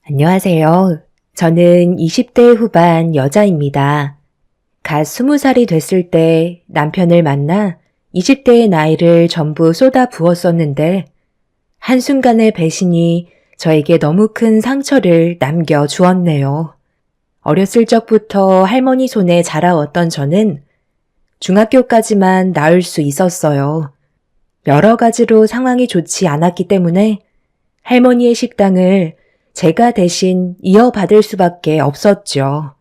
안녕하세요. 저는 20대 후반 여자입니다. 갓 20살이 됐을 때 남편을 만나 20대의 나이를 전부 쏟아 부었었는데 한순간의 배신이 저에게 너무 큰 상처를 남겨주었네요. 어렸을 적부터 할머니 손에 자라왔던 저는 중학교까지만 나을 수 있었어요. 여러 가지로 상황이 좋지 않았기 때문에 할머니의 식당을 제가 대신 이어받을 수밖에 없었죠.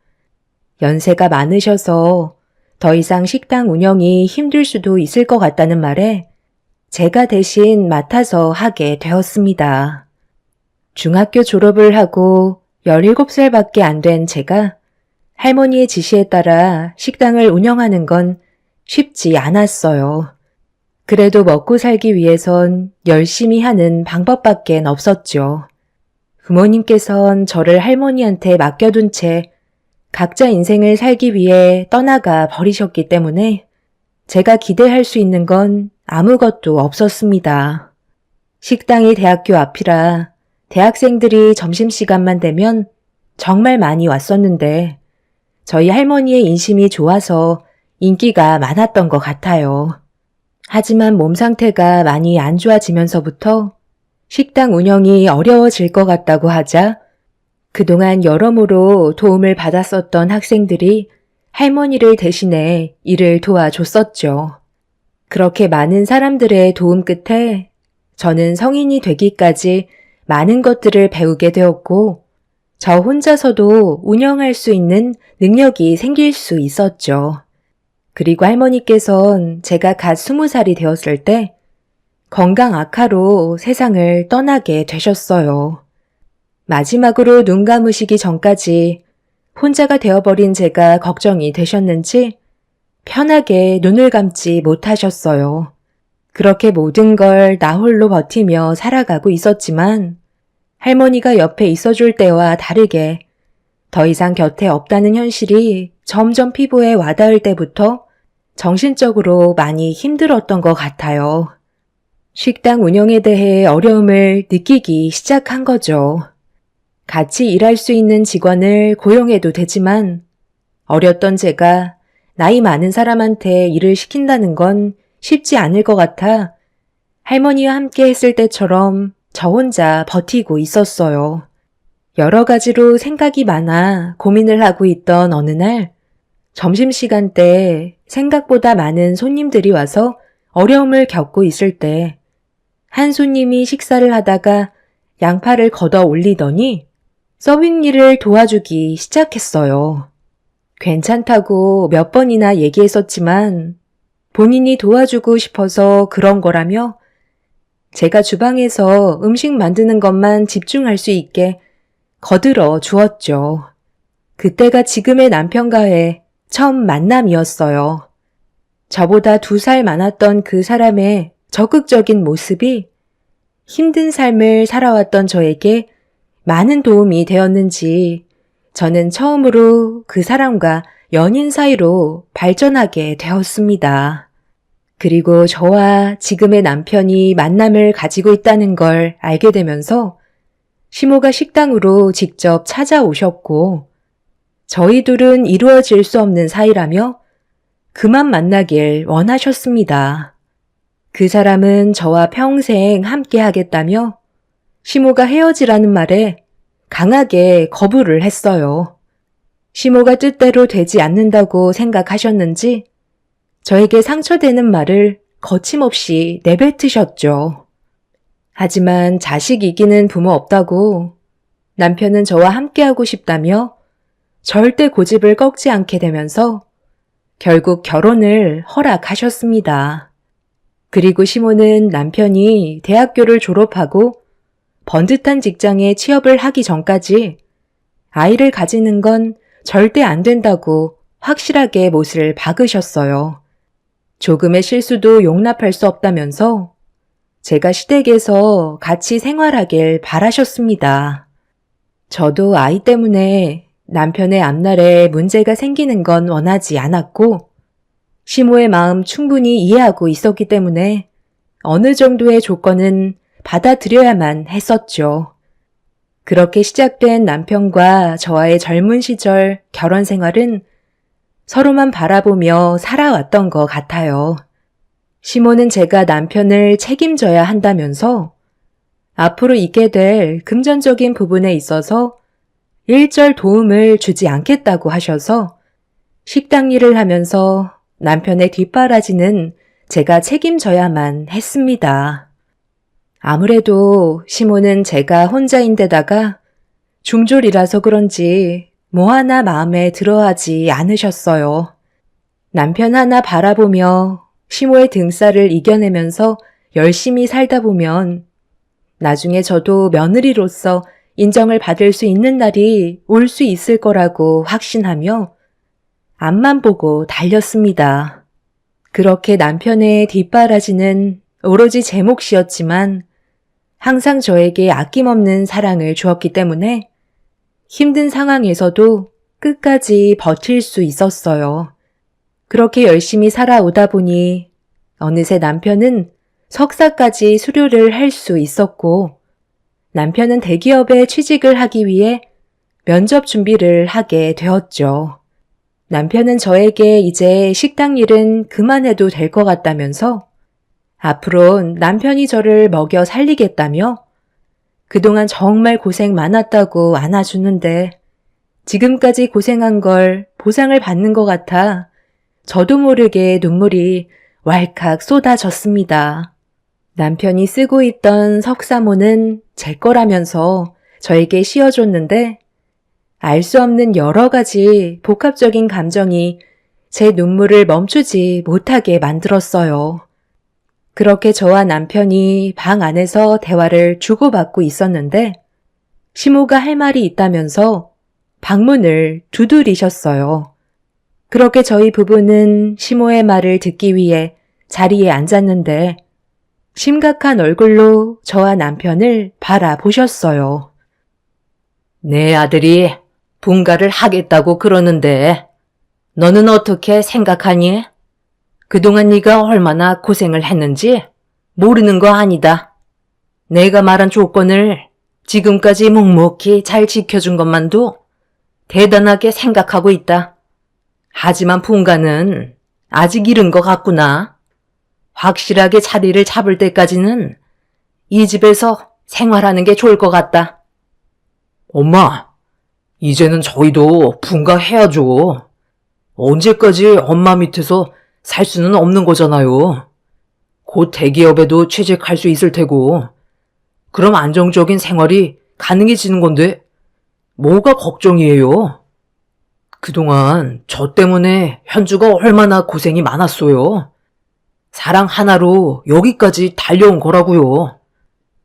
연세가 많으셔서 더 이상 식당 운영이 힘들 수도 있을 것 같다는 말에 제가 대신 맡아서 하게 되었습니다. 중학교 졸업을 하고 17살밖에 안 된 제가 할머니의 지시에 따라 식당을 운영하는 건 쉽지 않았어요. 그래도 먹고 살기 위해선 열심히 하는 방법밖엔 없었죠. 부모님께선 저를 할머니한테 맡겨둔 채 각자 인생을 살기 위해 떠나가 버리셨기 때문에 제가 기대할 수 있는 건 아무것도 없었습니다. 식당이 대학교 앞이라 대학생들이 점심시간만 되면 정말 많이 왔었는데 저희 할머니의 인심이 좋아서 인기가 많았던 것 같아요. 하지만 몸 상태가 많이 안 좋아지면서부터 식당 운영이 어려워질 것 같다고 하자 그동안 여러모로 도움을 받았었던 학생들이 할머니를 대신해 일을 도와줬었죠. 그렇게 많은 사람들의 도움 끝에 저는 성인이 되기까지 많은 것들을 배우게 되었고 저 혼자서도 운영할 수 있는 능력이 생길 수 있었죠. 그리고 할머니께선 제가 갓 20살이 되었을 때 건강 악화로 세상을 떠나게 되셨어요. 마지막으로 눈 감으시기 전까지 혼자가 되어버린 제가 걱정이 되셨는지 편하게 눈을 감지 못하셨어요. 그렇게 모든 걸 나 홀로 버티며 살아가고 있었지만 할머니가 옆에 있어줄 때와 다르게 더 이상 곁에 없다는 현실이 점점 피부에 와닿을 때부터 정신적으로 많이 힘들었던 것 같아요. 식당 운영에 대해 어려움을 느끼기 시작한 거죠. 같이 일할 수 있는 직원을 고용해도 되지만 어렸던 제가 나이 많은 사람한테 일을 시킨다는 건 쉽지 않을 것 같아 할머니와 함께 했을 때처럼 저 혼자 버티고 있었어요. 여러 가지로 생각이 많아 고민을 하고 있던 어느 날 점심시간 때 생각보다 많은 손님들이 와서 어려움을 겪고 있을 때 한 손님이 식사를 하다가 양파를 걷어 올리더니 서빙 일을 도와주기 시작했어요. 괜찮다고 몇 번이나 얘기했었지만 본인이 도와주고 싶어서 그런 거라며 제가 주방에서 음식 만드는 것만 집중할 수 있게 거들어 주었죠. 그때가 지금의 남편과의 처음 만남이었어요. 저보다 2살 많았던 그 사람의 적극적인 모습이 힘든 삶을 살아왔던 저에게 많은 도움이 되었는지 저는 처음으로 그 사람과 연인 사이로 발전하게 되었습니다. 그리고 저와 지금의 남편이 만남을 가지고 있다는 걸 알게 되면서 시모가 식당으로 직접 찾아오셨고 저희 둘은 이루어질 수 없는 사이라며 그만 만나길 원하셨습니다. 그 사람은 저와 평생 함께 하겠다며 시모가 헤어지라는 말에 강하게 거부를 했어요. 시모가 뜻대로 되지 않는다고 생각하셨는지 저에게 상처되는 말을 거침없이 내뱉으셨죠. 하지만 자식 이기는 부모 없다고 남편은 저와 함께하고 싶다며 절대 고집을 꺾지 않게 되면서 결국 결혼을 허락하셨습니다. 그리고 시모는 남편이 대학교를 졸업하고 번듯한 직장에 취업을 하기 전까지 아이를 가지는 건 절대 안 된다고 확실하게 못을 박으셨어요. 조금의 실수도 용납할 수 없다면서 제가 시댁에서 같이 생활하길 바라셨습니다. 저도 아이 때문에 남편의 앞날에 문제가 생기는 건 원하지 않았고 시모의 마음 충분히 이해하고 있었기 때문에 어느 정도의 조건은 받아들여야만 했었죠. 그렇게 시작된 남편과 저와의 젊은 시절 결혼 생활은 서로만 바라보며 살아왔던 것 같아요. 시모는 제가 남편을 책임져야 한다면서 앞으로 있게 될 금전적인 부분에 있어서 일절 도움을 주지 않겠다고 하셔서 식당 일을 하면서 남편의 뒷바라지는 제가 책임져야만 했습니다. 아무래도 시모는 제가 혼자인데다가 중졸이라서 그런지 뭐 하나 마음에 들어하지 않으셨어요. 남편 하나 바라보며 시모의 등살을 이겨내면서 열심히 살다 보면 나중에 저도 며느리로서 인정을 받을 수 있는 날이 올 수 있을 거라고 확신하며 앞만 보고 달렸습니다. 그렇게 남편의 뒷바라지는 오로지 제 몫이었지만 항상 저에게 아낌없는 사랑을 주었기 때문에 힘든 상황에서도 끝까지 버틸 수 있었어요. 그렇게 열심히 살아오다 보니 어느새 남편은 석사까지 수료를 할 수 있었고 남편은 대기업에 취직을 하기 위해 면접 준비를 하게 되었죠. 남편은 저에게 이제 식당 일은 그만해도 될 것 같다면서 앞으론 남편이 저를 먹여 살리겠다며 그동안 정말 고생 많았다고 안아주는데 지금까지 고생한 걸 보상을 받는 것 같아 저도 모르게 눈물이 왈칵 쏟아졌습니다. 남편이 쓰고 있던 석사모는 제 거라면서 저에게 씌워줬는데 알 수 없는 여러 가지 복합적인 감정이 제 눈물을 멈추지 못하게 만들었어요. 그렇게 저와 남편이 방 안에서 대화를 주고받고 있었는데 시모가 할 말이 있다면서 방문을 두드리셨어요. 그렇게 저희 부부는 시모의 말을 듣기 위해 자리에 앉았는데 심각한 얼굴로 저와 남편을 바라보셨어요. 내 아들이 분가를 하겠다고 그러는데 너는 어떻게 생각하니? 그동안 네가 얼마나 고생을 했는지 모르는 거 아니다. 내가 말한 조건을 지금까지 묵묵히 잘 지켜준 것만도 대단하게 생각하고 있다. 하지만 분가는 아직 이른 것 같구나. 확실하게 자리를 잡을 때까지는 이 집에서 생활하는 게 좋을 것 같다. 엄마, 이제는 저희도 분가해야죠. 언제까지 엄마 밑에서 살 수는 없는 거잖아요. 곧 대기업에도 취직할 수 있을 테고, 그럼 안정적인 생활이 가능해지는 건데, 뭐가 걱정이에요? 그동안 저 때문에 현주가 얼마나 고생이 많았어요. 사랑 하나로 여기까지 달려온 거라고요.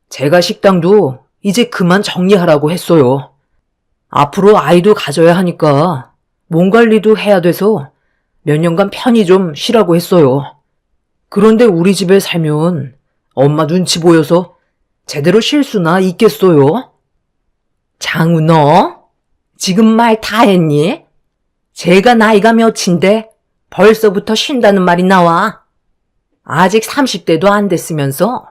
제가 식당도 이제 그만 정리하라고 했어요. 앞으로 아이도 가져야 하니까 몸 관리도 해야 돼서 몇 년간 편히 좀 쉬라고 했어요. 그런데 우리 집에 살면 엄마 눈치 보여서 제대로 쉴 수나 있겠어요? 장우 너 지금 말 다 했니? 제가 나이가 몇인데 벌써부터 쉰다는 말이 나와. 아직 30대도 안 됐으면서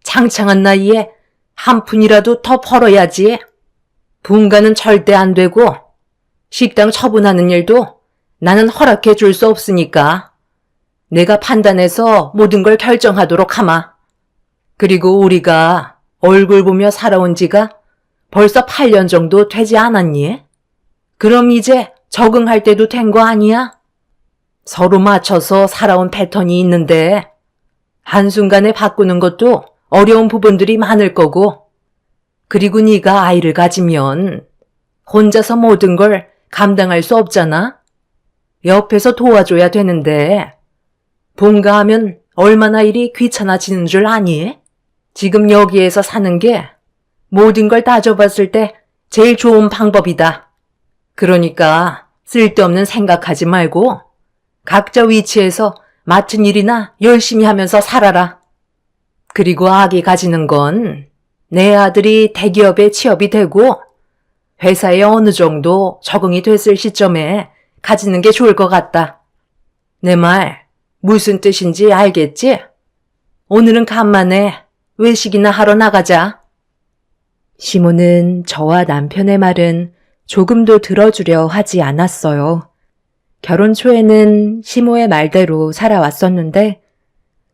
창창한 나이에 한 푼이라도 더 벌어야지. 분가는 절대 안 되고 식당 처분하는 일도 나는 허락해 줄 수 없으니까 내가 판단해서 모든 걸 결정하도록 하마. 그리고 우리가 얼굴 보며 살아온 지가 벌써 8년 정도 되지 않았니? 그럼 이제 적응할 때도 된 거 아니야? 서로 맞춰서 살아온 패턴이 있는데 한순간에 바꾸는 것도 어려운 부분들이 많을 거고 그리고 네가 아이를 가지면 혼자서 모든 걸 감당할 수 없잖아? 옆에서 도와줘야 되는데 본가하면 얼마나 일이 귀찮아지는 줄 아니? 지금 여기에서 사는 게 모든 걸 따져봤을 때 제일 좋은 방법이다. 그러니까 쓸데없는 생각하지 말고 각자 위치에서 맡은 일이나 열심히 하면서 살아라. 그리고 아기 가지는 건 내 아들이 대기업에 취업이 되고 회사에 어느 정도 적응이 됐을 시점에 가지는 게 좋을 것 같다. 내 말 무슨 뜻인지 알겠지? 오늘은 간만에 외식이나 하러 나가자. 시모는 저와 남편의 말은 조금도 들어주려 하지 않았어요. 결혼 초에는 시모의 말대로 살아왔었는데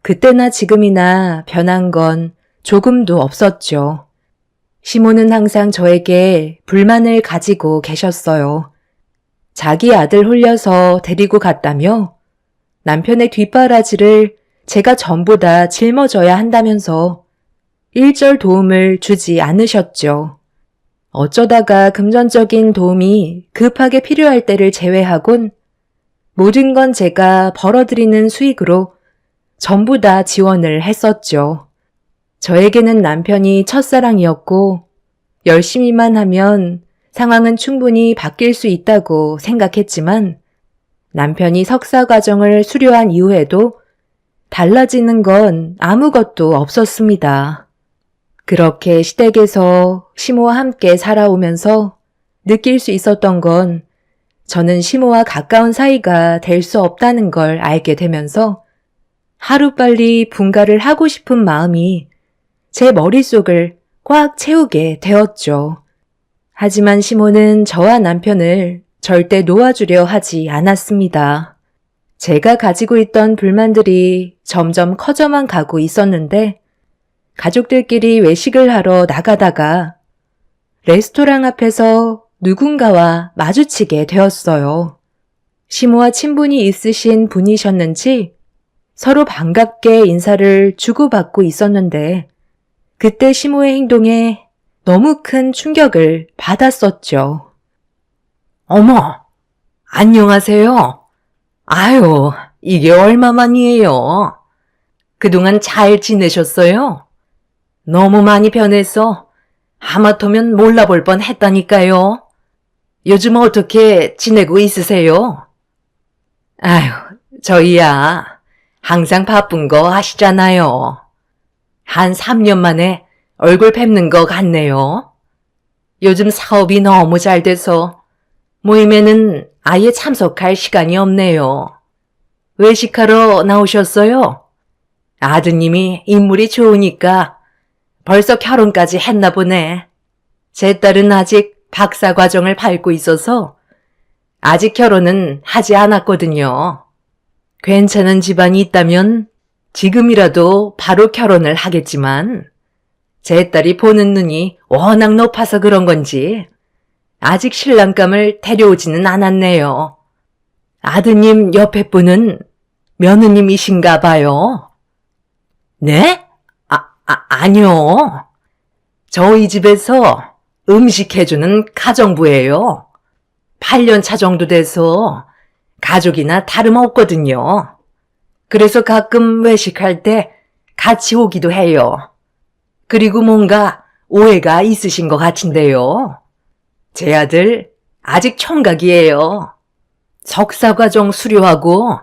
그때나 지금이나 변한 건 조금도 없었죠. 시모는 항상 저에게 불만을 가지고 계셨어요. 자기 아들 홀려서 데리고 갔다며 남편의 뒷바라지를 제가 전부 다 짊어져야 한다면서 일절 도움을 주지 않으셨죠. 어쩌다가 금전적인 도움이 급하게 필요할 때를 제외하곤 모든 건 제가 벌어들이는 수익으로 전부 다 지원을 했었죠. 저에게는 남편이 첫사랑이었고 열심히만 하면 상황은 충분히 바뀔 수 있다고 생각했지만 남편이 석사 과정을 수료한 이후에도 달라지는 건 아무것도 없었습니다. 그렇게 시댁에서 시모와 함께 살아오면서 느낄 수 있었던 건 저는 시모와 가까운 사이가 될 수 없다는 걸 알게 되면서 하루빨리 분가를 하고 싶은 마음이 제 머릿속을 꽉 채우게 되었죠. 하지만 시모는 저와 남편을 절대 놓아주려 하지 않았습니다. 제가 가지고 있던 불만들이 점점 커져만 가고 있었는데 가족들끼리 외식을 하러 나가다가 레스토랑 앞에서 누군가와 마주치게 되었어요. 시모와 친분이 있으신 분이셨는지 서로 반갑게 인사를 주고받고 있었는데 그때 시모의 행동에 너무 큰 충격을 받았었죠. 어머, 안녕하세요. 아유, 이게 얼마만이에요? 그동안 잘 지내셨어요? 너무 많이 변해서 하마터면 몰라볼 뻔 했다니까요. 요즘 어떻게 지내고 있으세요? 아유, 저희야 항상 바쁜 거 아시잖아요. 한 3년 만에 얼굴 뵙는 거 같네요. 요즘 사업이 너무 잘 돼서 모임에는 아예 참석할 시간이 없네요. 외식하러 나오셨어요? 아드님이 인물이 좋으니까 벌써 결혼까지 했나 보네. 제 딸은 아직 박사 과정을 밟고 있어서 아직 결혼은 하지 않았거든요. 괜찮은 집안이 있다면 지금이라도 바로 결혼을 하겠지만 제 딸이 보는 눈이 워낙 높아서 그런 건지 아직 신랑감을 데려오지는 않았네요. 아드님 옆에 분은 며느님이신가 봐요. 네? 아니요. 저희 집에서 음식 해주는 가정부예요. 8년 차 정도 돼서 가족이나 다름없거든요. 그래서 가끔 외식할 때 같이 오기도 해요. 그리고 뭔가 오해가 있으신 것 같은데요. 제 아들 아직 총각이에요. 석사과정 수료하고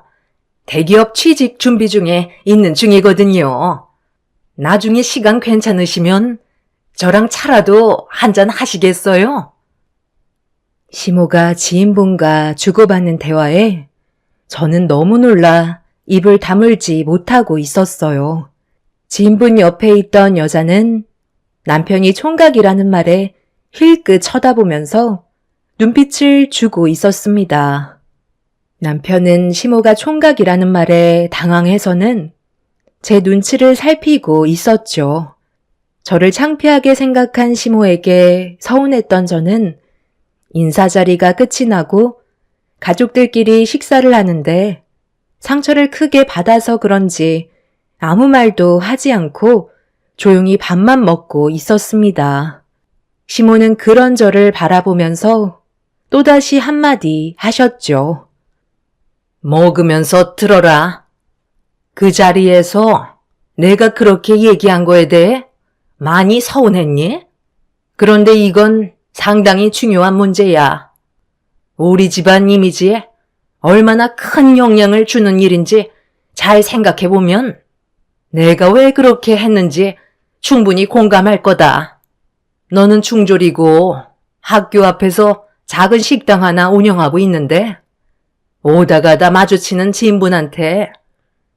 대기업 취직 준비 중에 있는 중이거든요. 나중에 시간 괜찮으시면 저랑 차라도 한잔 하시겠어요? 시모가 지인분과 주고받는 대화에 저는 너무 놀라 입을 다물지 못하고 있었어요. 지인분 옆에 있던 여자는 남편이 총각이라는 말에 힐끗 쳐다보면서 눈빛을 주고 있었습니다. 남편은 시모가 총각이라는 말에 당황해서는 제 눈치를 살피고 있었죠. 저를 창피하게 생각한 시모에게 서운했던 저는 인사 자리가 끝이 나고 가족들끼리 식사를 하는데 상처를 크게 받아서 그런지 아무 말도 하지 않고 조용히 밥만 먹고 있었습니다. 시모는 그런 저를 바라보면서 또다시 한마디 하셨죠. 먹으면서 들어라. 그 자리에서 내가 그렇게 얘기한 거에 대해 많이 서운했니? 그런데 이건 상당히 중요한 문제야. 우리 집안 이미지에 얼마나 큰 영향을 주는 일인지 잘 생각해보면 내가 왜 그렇게 했는지 충분히 공감할 거다. 너는 중졸이고 학교 앞에서 작은 식당 하나 운영하고 있는데 오다 가다 마주치는 지인분한테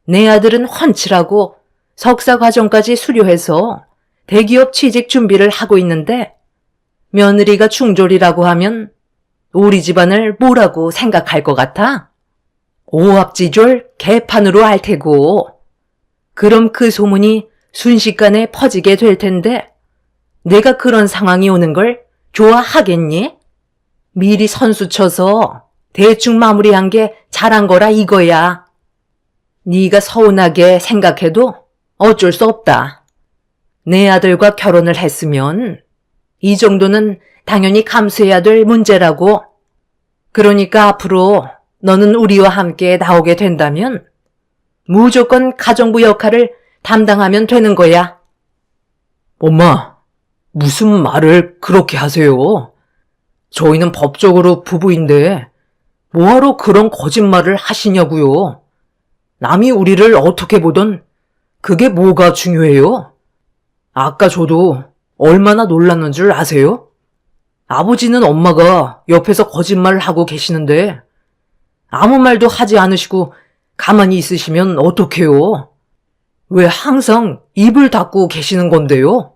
내 아들은 훤칠하고 석사 과정까지 수료해서 대기업 취직 준비를 하고 있는데 며느리가 중졸이라고 하면 우리 집안을 뭐라고 생각할 것 같아? 오합지졸 개판으로 알 테고. 그럼 그 소문이 순식간에 퍼지게 될 텐데 내가 그런 상황이 오는 걸 좋아하겠니? 미리 선수 쳐서 대충 마무리한 게 잘한 거라 이거야. 네가 서운하게 생각해도 어쩔 수 없다. 내 아들과 결혼을 했으면 이 정도는 당연히 감수해야 될 문제라고. 그러니까 앞으로 너는 우리와 함께 나오게 된다면 무조건 가정부 역할을 담당하면 되는 거야. 엄마, 무슨 말을 그렇게 하세요? 저희는 법적으로 부부인데 뭐하러 그런 거짓말을 하시냐고요. 남이 우리를 어떻게 보든 그게 뭐가 중요해요? 아까 저도 얼마나 놀랐는 줄 아세요? 아버지는 엄마가 옆에서 거짓말을 하고 계시는데 아무 말도 하지 않으시고 가만히 있으시면 어떡해요? 왜 항상 입을 닫고 계시는 건데요?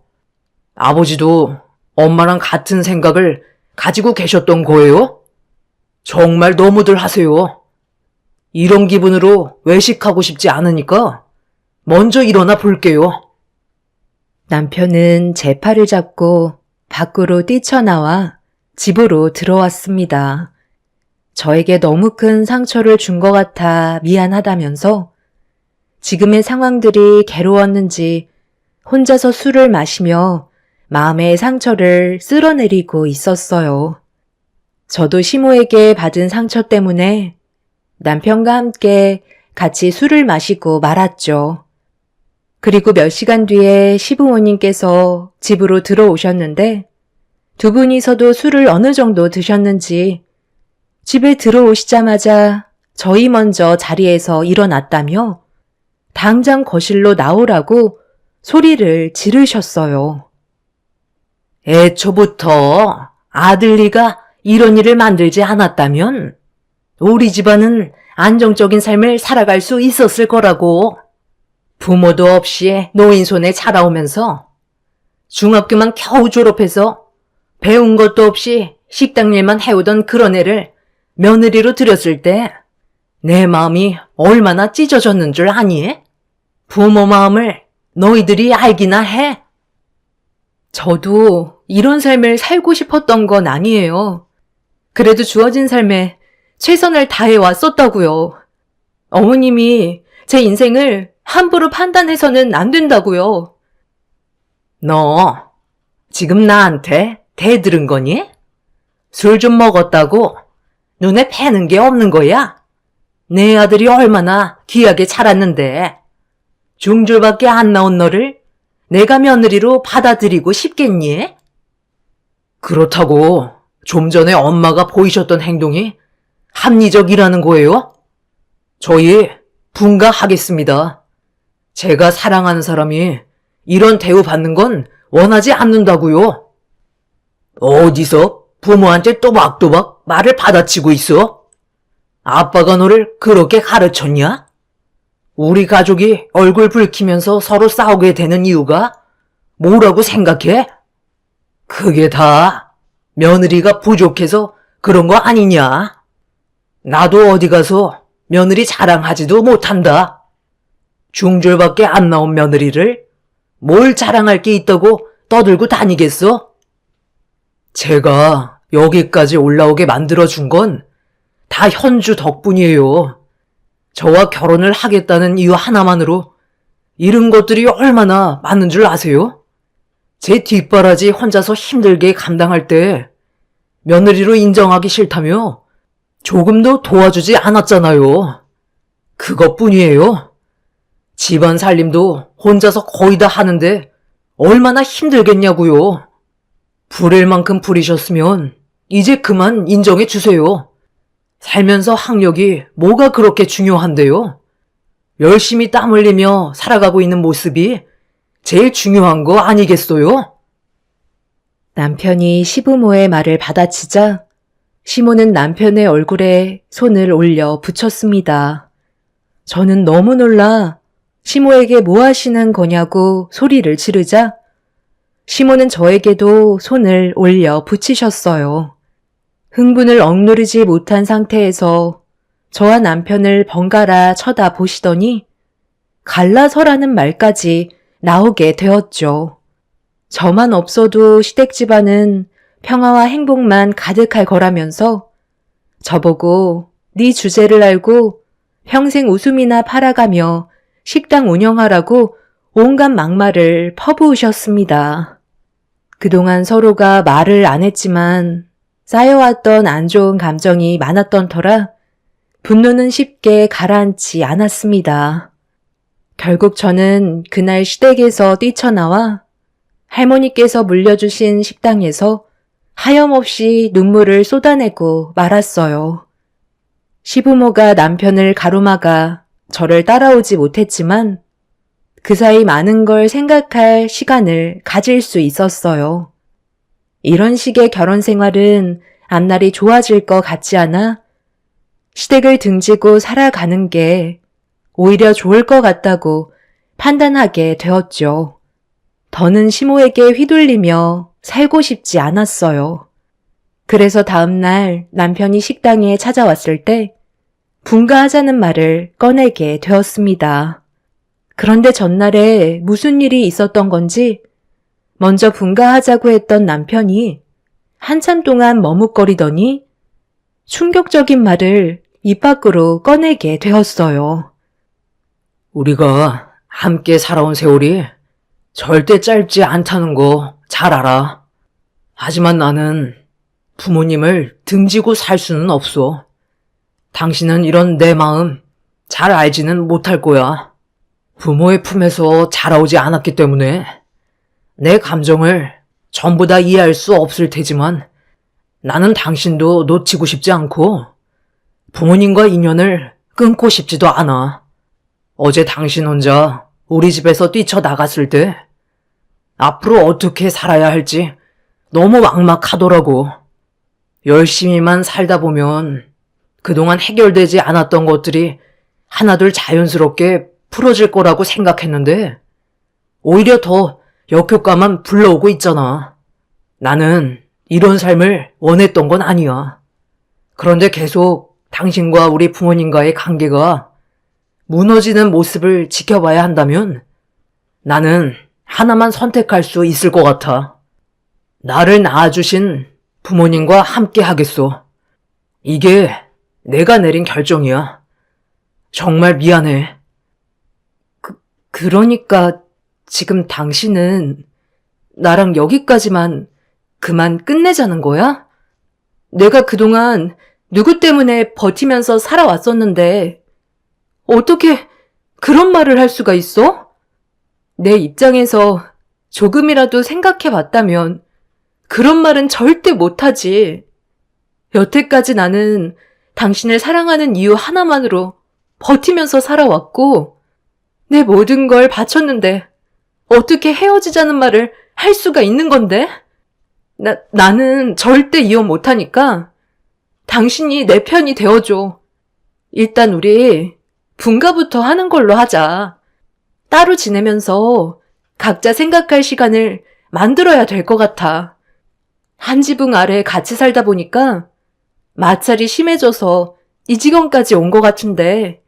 아버지도 엄마랑 같은 생각을 가지고 계셨던 거예요? 정말 너무들 하세요. 이런 기분으로 외식하고 싶지 않으니까 먼저 일어나 볼게요. 남편은 제 팔을 잡고 밖으로 뛰쳐나와 집으로 들어왔습니다. 저에게 너무 큰 상처를 준 것 같아 미안하다면서 지금의 상황들이 괴로웠는지 혼자서 술을 마시며 마음의 상처를 쓸어내리고 있었어요. 저도 시모에게 받은 상처 때문에 남편과 함께 같이 술을 마시고 말았죠. 그리고 몇 시간 뒤에 시부모님께서 집으로 들어오셨는데 두 분이서도 술을 어느 정도 드셨는지 집에 들어오시자마자 저희 먼저 자리에서 일어났다며 당장 거실로 나오라고 소리를 지르셨어요. 애초부터 아들리가 이런 일을 만들지 않았다면 우리 집안은 안정적인 삶을 살아갈 수 있었을 거라고. 부모도 없이 노인 손에 자라오면서 중학교만 겨우 졸업해서 배운 것도 없이 식당 일만 해오던 그런 애를 며느리로 들였을 때 내 마음이 얼마나 찢어졌는 줄 아니? 부모 마음을 너희들이 알기나 해? 저도 이런 삶을 살고 싶었던 건 아니에요. 그래도 주어진 삶에 최선을 다해 왔었다고요. 어머님이 제 인생을 함부로 판단해서는 안 된다고요. 너 지금 나한테 대들은 거니? 술 좀 먹었다고 눈에 뵈는 게 없는 거야? 내 아들이 얼마나 귀하게 자랐는데 중졸밖에 안 나온 너를 내가 며느리로 받아들이고 싶겠니? 그렇다고 좀 전에 엄마가 보이셨던 행동이 합리적이라는 거예요? 저희 분가하겠습니다. 제가 사랑하는 사람이 이런 대우 받는 건 원하지 않는다고요. 어디서 부모한테 또박또박 말을 받아치고 있어? 아빠가 너를 그렇게 가르쳤냐? 우리 가족이 얼굴 붉히면서 서로 싸우게 되는 이유가 뭐라고 생각해? 그게 다 며느리가 부족해서 그런 거 아니냐? 나도 어디 가서 며느리 자랑하지도 못한다. 중졸밖에 안 나온 며느리를 뭘 자랑할 게 있다고 떠들고 다니겠어? 제가 여기까지 올라오게 만들어준 건 다 현주 덕분이에요. 저와 결혼을 하겠다는 이유 하나만으로 이런 것들이 얼마나 많은 줄 아세요? 제 뒷바라지 혼자서 힘들게 감당할 때 며느리로 인정하기 싫다며 조금도 도와주지 않았잖아요. 그것뿐이에요. 집안 살림도 혼자서 거의 다 하는데 얼마나 힘들겠냐고요. 부릴 만큼 부리셨으면 이제 그만 인정해 주세요. 살면서 학력이 뭐가 그렇게 중요한데요? 열심히 땀 흘리며 살아가고 있는 모습이 제일 중요한 거 아니겠어요? 남편이 시부모의 말을 받아치자 시모는 남편의 얼굴에 손을 올려 붙였습니다. 저는 너무 놀라 시모에게 뭐 하시는 거냐고 소리를 지르자 시모는 저에게도 손을 올려 붙이셨어요. 흥분을 억누르지 못한 상태에서 저와 남편을 번갈아 쳐다보시더니 갈라서라는 말까지 나오게 되었죠. 저만 없어도 시댁 집안은 평화와 행복만 가득할 거라면서 저보고 네 주제를 알고 평생 웃음이나 팔아가며 식당 운영하라고 온갖 막말을 퍼부으셨습니다. 그동안 서로가 말을 안 했지만 쌓여왔던 안 좋은 감정이 많았던 터라 분노는 쉽게 가라앉지 않았습니다. 결국 저는 그날 시댁에서 뛰쳐나와 할머니께서 물려주신 식당에서 하염없이 눈물을 쏟아내고 말았어요. 시부모가 남편을 가로막아 저를 따라오지 못했지만 그 사이 많은 걸 생각할 시간을 가질 수 있었어요. 이런 식의 결혼 생활은 앞날이 좋아질 것 같지 않아 시댁을 등지고 살아가는 게 오히려 좋을 것 같다고 판단하게 되었죠. 더는 시모에게 휘둘리며 살고 싶지 않았어요. 그래서 다음날 남편이 식당에 찾아왔을 때 분가하자는 말을 꺼내게 되었습니다. 그런데 전날에 무슨 일이 있었던 건지 먼저 분가하자고 했던 남편이 한참 동안 머뭇거리더니 충격적인 말을 입 밖으로 꺼내게 되었어요. 우리가 함께 살아온 세월이 절대 짧지 않다는 거 잘 알아. 하지만 나는 부모님을 등지고 살 수는 없어. 당신은 이런 내 마음 잘 알지는 못할 거야. 부모의 품에서 자라오지 않았기 때문에 내 감정을 전부 다 이해할 수 없을 테지만 나는 당신도 놓치고 싶지 않고 부모님과 인연을 끊고 싶지도 않아. 어제 당신 혼자 우리 집에서 뛰쳐나갔을 때 앞으로 어떻게 살아야 할지 너무 막막하더라고. 열심히만 살다 보면 그동안 해결되지 않았던 것들이 하나둘 자연스럽게 풀어질 거라고 생각했는데 오히려 더 역효과만 불러오고 있잖아. 나는 이런 삶을 원했던 건 아니야. 그런데 계속 당신과 우리 부모님과의 관계가 무너지는 모습을 지켜봐야 한다면 나는 하나만 선택할 수 있을 것 같아. 나를 낳아주신 부모님과 함께 하겠소. 이게 내가 내린 결정이야. 정말 미안해. 그러니까 지금 당신은 나랑 여기까지만 그만 끝내자는 거야? 내가 그동안 누구 때문에 버티면서 살아왔었는데 어떻게 그런 말을 할 수가 있어? 내 입장에서 조금이라도 생각해 봤다면 그런 말은 절대 못하지. 여태까지 나는 당신을 사랑하는 이유 하나만으로 버티면서 살아왔고 내 모든 걸 바쳤는데 어떻게 헤어지자는 말을 할 수가 있는 건데? 나는 절대 이혼 못하니까 당신이 내 편이 되어줘. 일단 우리 분가부터 하는 걸로 하자. 따로 지내면서 각자 생각할 시간을 만들어야 될 것 같아. 한 지붕 아래 같이 살다 보니까 마찰이 심해져서 이 지경까지 온 것 같은데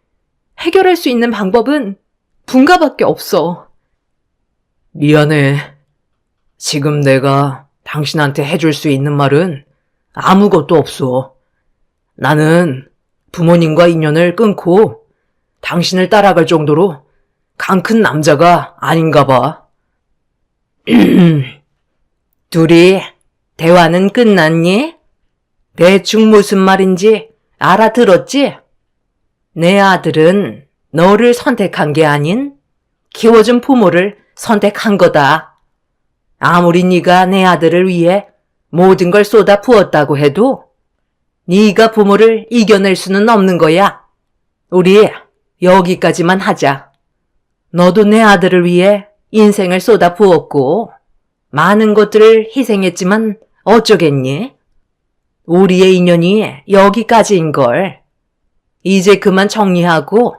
해결할 수 있는 방법은 분가밖에 없어. 미안해. 지금 내가 당신한테 해줄 수 있는 말은 아무것도 없어. 나는 부모님과 인연을 끊고 당신을 따라갈 정도로 강 큰 남자가 아닌가 봐. 둘이 대화는 끝났니? 대충 무슨 말인지 알아들었지? 내 아들은 너를 선택한 게 아닌 키워준 부모를 선택한 거다. 아무리 네가 내 아들을 위해 모든 걸 쏟아 부었다고 해도 네가 부모를 이겨낼 수는 없는 거야. 우리 여기까지만 하자. 너도 내 아들을 위해 인생을 쏟아 부었고 많은 것들을 희생했지만 어쩌겠니? 우리의 인연이 여기까지인걸. 이제 그만 정리하고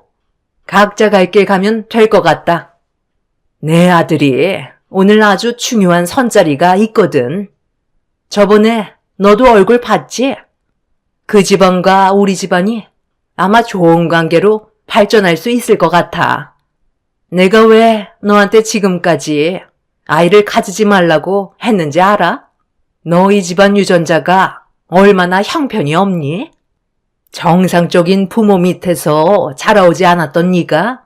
각자 갈 길 가면 될 것 같다. 내 아들이 오늘 아주 중요한 선자리가 있거든. 저번에 너도 얼굴 봤지? 그 집안과 우리 집안이 아마 좋은 관계로 발전할 수 있을 것 같아. 내가 왜 너한테 지금까지 아이를 가지지 말라고 했는지 알아? 너희 집안 유전자가 얼마나 형편이 없니? 정상적인 부모 밑에서 자라오지 않았던 네가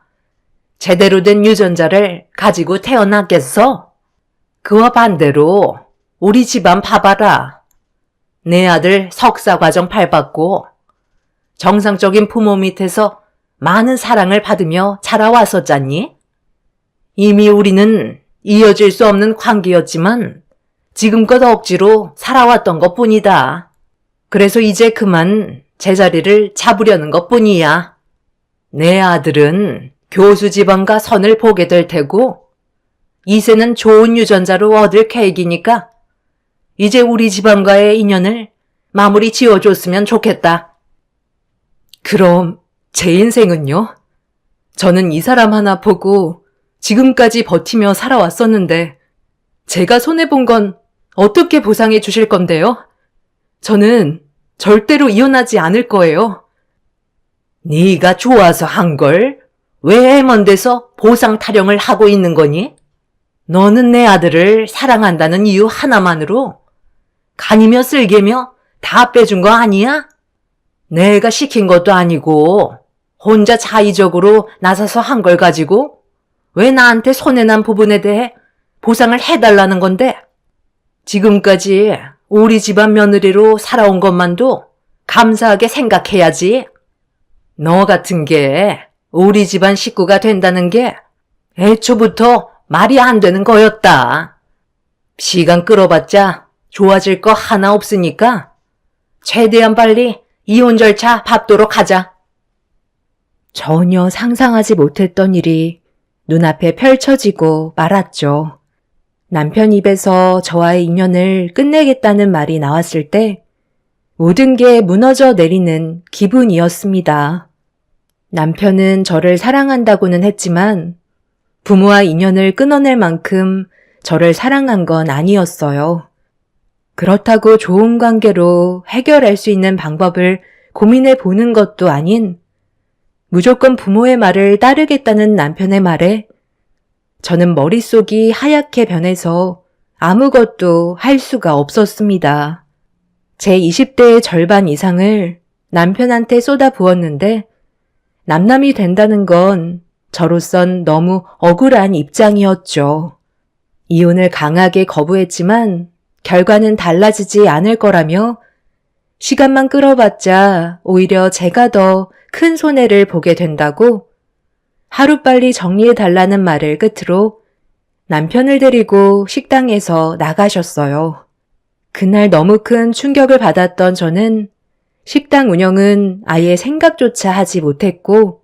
제대로 된 유전자를 가지고 태어났겠어? 그와 반대로 우리 집안 봐봐라. 내 아들 석사과정 밟았고 정상적인 부모 밑에서 많은 사랑을 받으며 자라왔었잖니? 이미 우리는 이어질 수 없는 관계였지만 지금껏 억지로 살아왔던 것뿐이다. 그래서 이제 그만 제자리를 잡으려는 것뿐이야. 내 아들은 교수 집안과 선을 보게 될 테고 이세는 좋은 유전자로 얻을 계획이니까 이제 우리 집안과의 인연을 마무리 지어줬으면 좋겠다. 그럼 제 인생은요? 저는 이 사람 하나 보고 지금까지 버티며 살아왔었는데 제가 손해본 건 어떻게 보상해 주실 건데요? 저는 절대로 이혼하지 않을 거예요. 네가 좋아서 한 걸 왜 먼 데서 보상 타령을 하고 있는 거니? 너는 내 아들을 사랑한다는 이유 하나만으로 간이며 쓸개며 다 빼준 거 아니야? 내가 시킨 것도 아니고 혼자 자의적으로 나서서 한 걸 가지고 왜 나한테 손해난 부분에 대해 보상을 해달라는 건데? 지금까지 우리 집안 며느리로 살아온 것만도 감사하게 생각해야지. 너 같은 게 우리 집안 식구가 된다는 게 애초부터 말이 안 되는 거였다. 시간 끌어봤자 좋아질 거 하나 없으니까 최대한 빨리 이혼 절차 밟도록 하자. 전혀 상상하지 못했던 일이 눈앞에 펼쳐지고 말았죠. 남편 입에서 저와의 인연을 끝내겠다는 말이 나왔을 때 모든 게 무너져 내리는 기분이었습니다. 남편은 저를 사랑한다고는 했지만 부모와 인연을 끊어낼 만큼 저를 사랑한 건 아니었어요. 그렇다고 좋은 관계로 해결할 수 있는 방법을 고민해 보는 것도 아닌 무조건 부모의 말을 따르겠다는 남편의 말에 저는 머릿속이 하얗게 변해서 아무것도 할 수가 없었습니다. 제 20대의 절반 이상을 남편한테 쏟아부었는데 남남이 된다는 건 저로선 너무 억울한 입장이었죠. 이혼을 강하게 거부했지만 결과는 달라지지 않을 거라며 시간만 끌어봤자 오히려 제가 더 큰 손해를 보게 된다고 하루빨리 정리해달라는 말을 끝으로 남편을 데리고 식당에서 나가셨어요. 그날 너무 큰 충격을 받았던 저는 식당 운영은 아예 생각조차 하지 못했고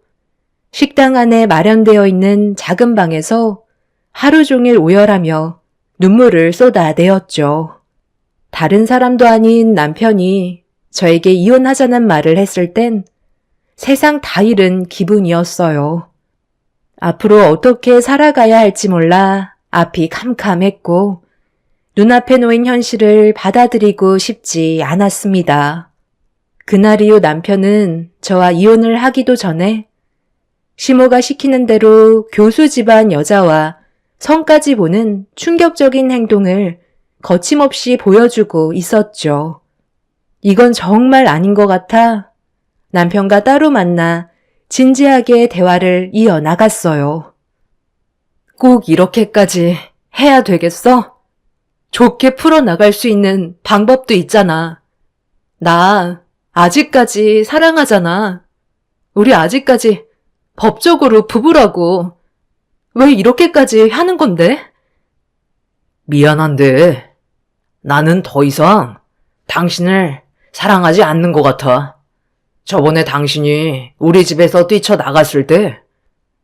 식당 안에 마련되어 있는 작은 방에서 하루 종일 오열하며 눈물을 쏟아내었죠. 다른 사람도 아닌 남편이 저에게 이혼하자는 말을 했을 땐 세상 다 잃은 기분이었어요. 앞으로 어떻게 살아가야 할지 몰라 앞이 캄캄했고 눈앞에 놓인 현실을 받아들이고 싶지 않았습니다. 그날 이후 남편은 저와 이혼을 하기도 전에 시모가 시키는 대로 교수 집안 여자와 성까지 보는 충격적인 행동을 거침없이 보여주고 있었죠. 이건 정말 아닌 것 같아 남편과 따로 만나 진지하게 대화를 이어나갔어요. 꼭 이렇게까지 해야 되겠어? 좋게 풀어나갈 수 있는 방법도 있잖아. 나 아직까지 사랑하잖아. 우리 아직까지 법적으로 부부라고. 왜 이렇게까지 하는 건데? 미안한데 나는 더 이상 당신을 사랑하지 않는 것 같아. 저번에 당신이 우리 집에서 뛰쳐나갔을 때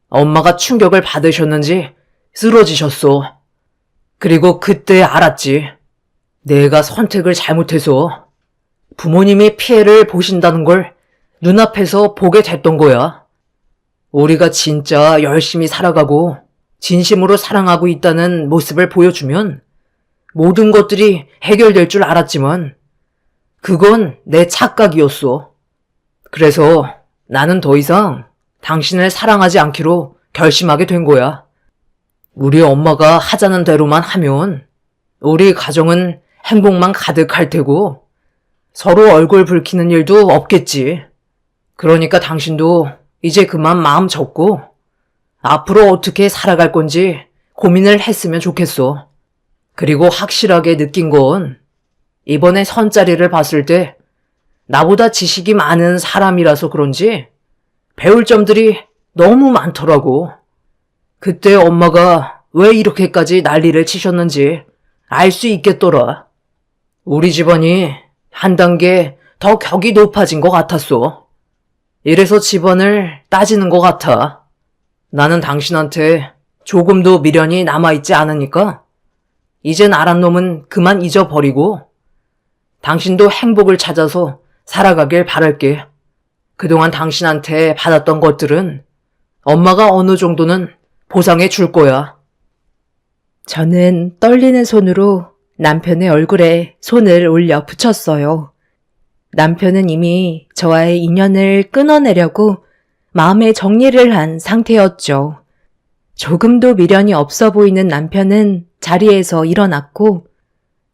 엄마가 충격을 받으셨는지 쓰러지셨어. 그리고 그때 알았지. 내가 선택을 잘못해서 부모님이 피해를 보신다는 걸 눈앞에서 보게 됐던 거야. 우리가 진짜 열심히 살아가고 진심으로 사랑하고 있다는 모습을 보여주면 모든 것들이 해결될 줄 알았지만 그건 내 착각이었어. 그래서 나는 더 이상 당신을 사랑하지 않기로 결심하게 된 거야. 우리 엄마가 하자는 대로만 하면 우리 가정은 행복만 가득할 테고 서로 얼굴 붉히는 일도 없겠지. 그러니까 당신도 이제 그만 마음 접고 앞으로 어떻게 살아갈 건지 고민을 했으면 좋겠어. 그리고 확실하게 느낀 건 이번에 선자리를 봤을 때 나보다 지식이 많은 사람이라서 그런지 배울 점들이 너무 많더라고. 그때 엄마가 왜 이렇게까지 난리를 치셨는지 알 수 있겠더라. 우리 집안이 한 단계 더 격이 높아진 것 같았어. 이래서 집안을 따지는 것 같아. 나는 당신한테 조금도 미련이 남아있지 않으니까 이젠 알한 놈은 그만 잊어버리고 당신도 행복을 찾아서 살아가길 바랄게. 그동안 당신한테 받았던 것들은 엄마가 어느 정도는 보상해 줄 거야. 저는 떨리는 손으로 남편의 얼굴에 손을 올려 붙였어요. 남편은 이미 저와의 인연을 끊어내려고 마음의 정리를 한 상태였죠. 조금도 미련이 없어 보이는 남편은 자리에서 일어났고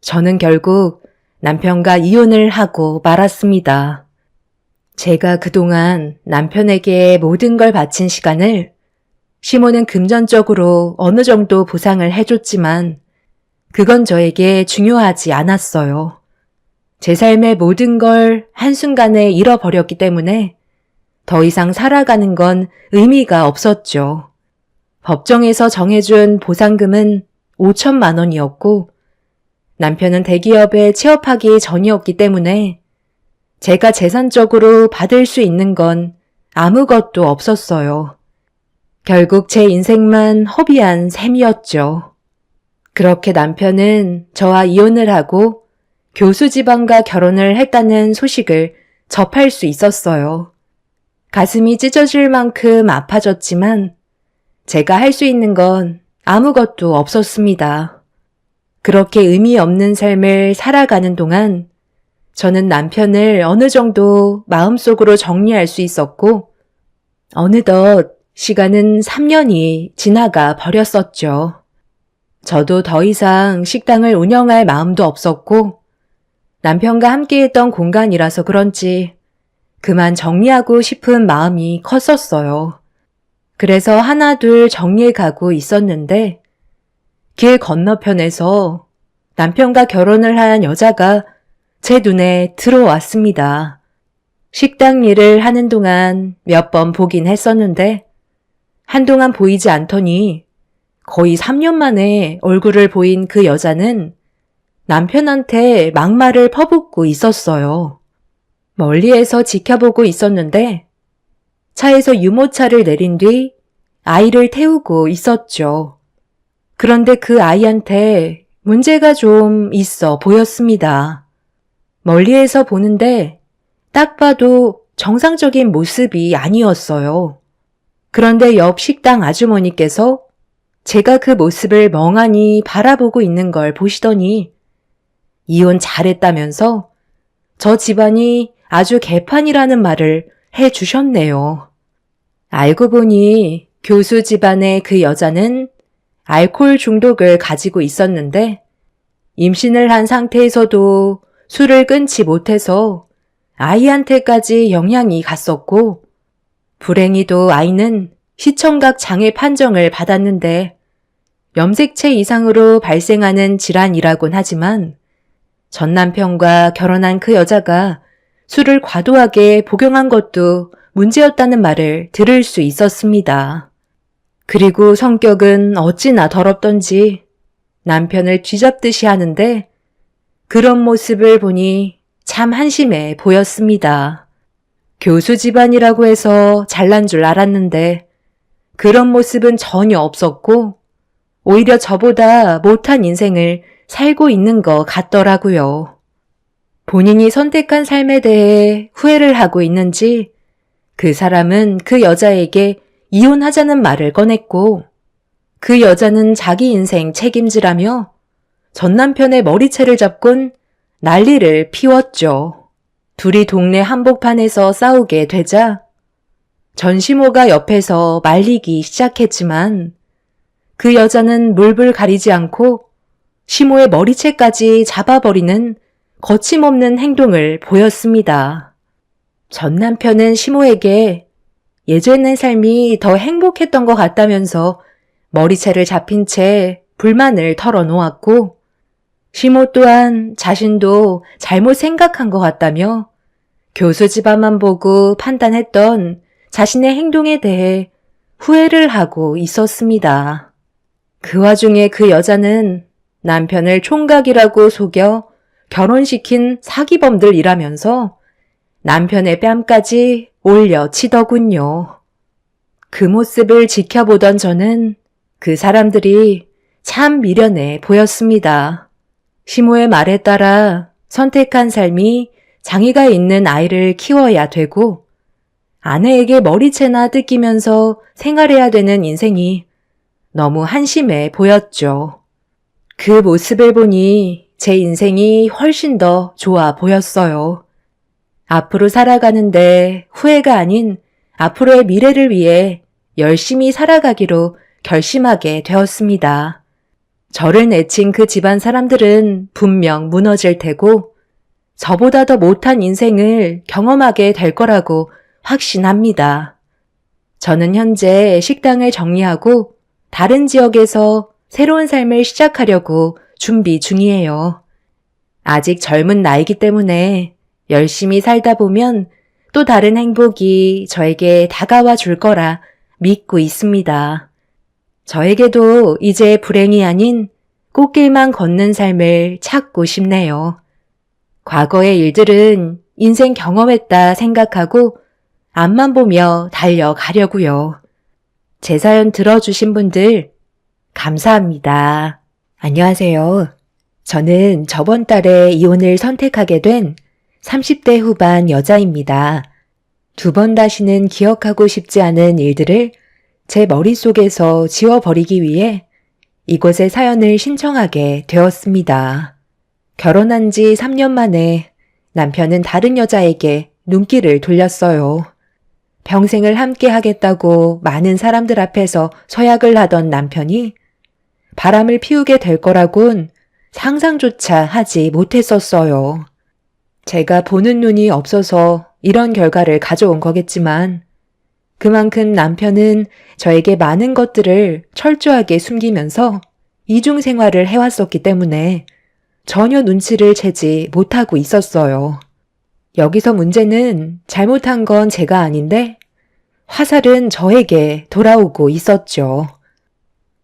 저는 결국 남편과 이혼을 하고 말았습니다. 제가 그동안 남편에게 모든 걸 바친 시간을 시모는 금전적으로 어느 정도 보상을 해줬지만 그건 저에게 중요하지 않았어요. 제 삶의 모든 걸 한순간에 잃어버렸기 때문에 더 이상 살아가는 건 의미가 없었죠. 법정에서 정해준 보상금은 5천만 원이었고 남편은 대기업에 취업하기 전이었기 때문에 제가 재산적으로 받을 수 있는 건 아무것도 없었어요. 결국 제 인생만 허비한 셈이었죠. 그렇게 남편은 저와 이혼을 하고 교수 집안과 결혼을 했다는 소식을 접할 수 있었어요. 가슴이 찢어질 만큼 아파졌지만 제가 할 수 있는 건 아무것도 없었습니다. 그렇게 의미 없는 삶을 살아가는 동안 저는 남편을 어느 정도 마음속으로 정리할 수 있었고 어느덧 시간은 3년이 지나가 버렸었죠. 저도 더 이상 식당을 운영할 마음도 없었고 남편과 함께했던 공간이라서 그런지 그만 정리하고 싶은 마음이 컸었어요. 그래서 하나둘 정리해가고 있었는데 길 건너편에서 남편과 결혼을 한 여자가 제 눈에 들어왔습니다. 식당 일을 하는 동안 몇 번 보긴 했었는데 한동안 보이지 않더니 거의 3년 만에 얼굴을 보인 그 여자는 남편한테 막말을 퍼붓고 있었어요. 멀리에서 지켜보고 있었는데 차에서 유모차를 내린 뒤 아이를 태우고 있었죠. 그런데 그 아이한테 문제가 좀 있어 보였습니다. 멀리에서 보는데 딱 봐도 정상적인 모습이 아니었어요. 그런데 옆 식당 아주머니께서 제가 그 모습을 멍하니 바라보고 있는 걸 보시더니 이혼 잘했다면서 저 집안이 아주 개판이라는 말을 해주셨네요. 알고 보니 교수 집안의 그 여자는 알코올 중독을 가지고 있었는데 임신을 한 상태에서도 술을 끊지 못해서 아이한테까지 영향이 갔었고 불행히도 아이는 시청각 장애 판정을 받았는데 염색체 이상으로 발생하는 질환이라곤 하지만 전 남편과 결혼한 그 여자가 술을 과도하게 복용한 것도 문제였다는 말을 들을 수 있었습니다. 그리고 성격은 어찌나 더럽던지 남편을 쥐잡듯이 하는데 그런 모습을 보니 참 한심해 보였습니다. 교수 집안이라고 해서 잘난 줄 알았는데 그런 모습은 전혀 없었고 오히려 저보다 못한 인생을 살고 있는 것 같더라고요. 본인이 선택한 삶에 대해 후회를 하고 있는지 그 사람은 그 여자에게 이혼하자는 말을 꺼냈고 그 여자는 자기 인생 책임지라며 전 남편의 머리채를 잡곤 난리를 피웠죠. 둘이 동네 한복판에서 싸우게 되자 전시모가 옆에서 말리기 시작했지만 그 여자는 물불 가리지 않고 시모의 머리채까지 잡아버리는 거침없는 행동을 보였습니다. 전 남편은 시모에게 예전의 삶이 더 행복했던 것 같다면서 머리채를 잡힌 채 불만을 털어놓았고 시모 또한 자신도 잘못 생각한 것 같다며 교수 집안만 보고 판단했던 자신의 행동에 대해 후회를 하고 있었습니다. 그 와중에 그 여자는 남편을 총각이라고 속여 결혼시킨 사기범들이라면서 남편의 뺨까지 올려치더군요. 그 모습을 지켜보던 저는 그 사람들이 참 미련해 보였습니다. 시모의 말에 따라 선택한 삶이 장애가 있는 아이를 키워야 되고 아내에게 머리채나 뜯기면서 생활해야 되는 인생이 너무 한심해 보였죠. 그 모습을 보니 제 인생이 훨씬 더 좋아 보였어요. 앞으로 살아가는데 후회가 아닌 앞으로의 미래를 위해 열심히 살아가기로 결심하게 되었습니다. 저를 내친 그 집안 사람들은 분명 무너질 테고 저보다 더 못한 인생을 경험하게 될 거라고 확신합니다. 저는 현재 식당을 정리하고 다른 지역에서 새로운 삶을 시작하려고 준비 중이에요. 아직 젊은 나이기 때문에 열심히 살다 보면 또 다른 행복이 저에게 다가와 줄 거라 믿고 있습니다. 저에게도 이제 불행이 아닌 꽃길만 걷는 삶을 찾고 싶네요. 과거의 일들은 인생 경험했다 생각하고 앞만 보며 달려가려고요. 제 사연 들어주신 분들 감사합니다. 안녕하세요. 저는 저번 달에 이혼을 선택하게 된 30대 후반 여자입니다. 두 번 다시는 기억하고 싶지 않은 일들을 제 머릿속에서 지워버리기 위해 이곳에 사연을 신청하게 되었습니다. 결혼한 지 3년 만에 남편은 다른 여자에게 눈길을 돌렸어요. 평생을 함께 하겠다고 많은 사람들 앞에서 서약을 하던 남편이 바람을 피우게 될 거라곤 상상조차 하지 못했었어요. 제가 보는 눈이 없어서 이런 결과를 가져온 거겠지만 그만큼 남편은 저에게 많은 것들을 철저하게 숨기면서 이중 생활을 해왔었기 때문에 전혀 눈치를 채지 못하고 있었어요. 여기서 문제는 잘못한 건 제가 아닌데 화살은 저에게 돌아오고 있었죠.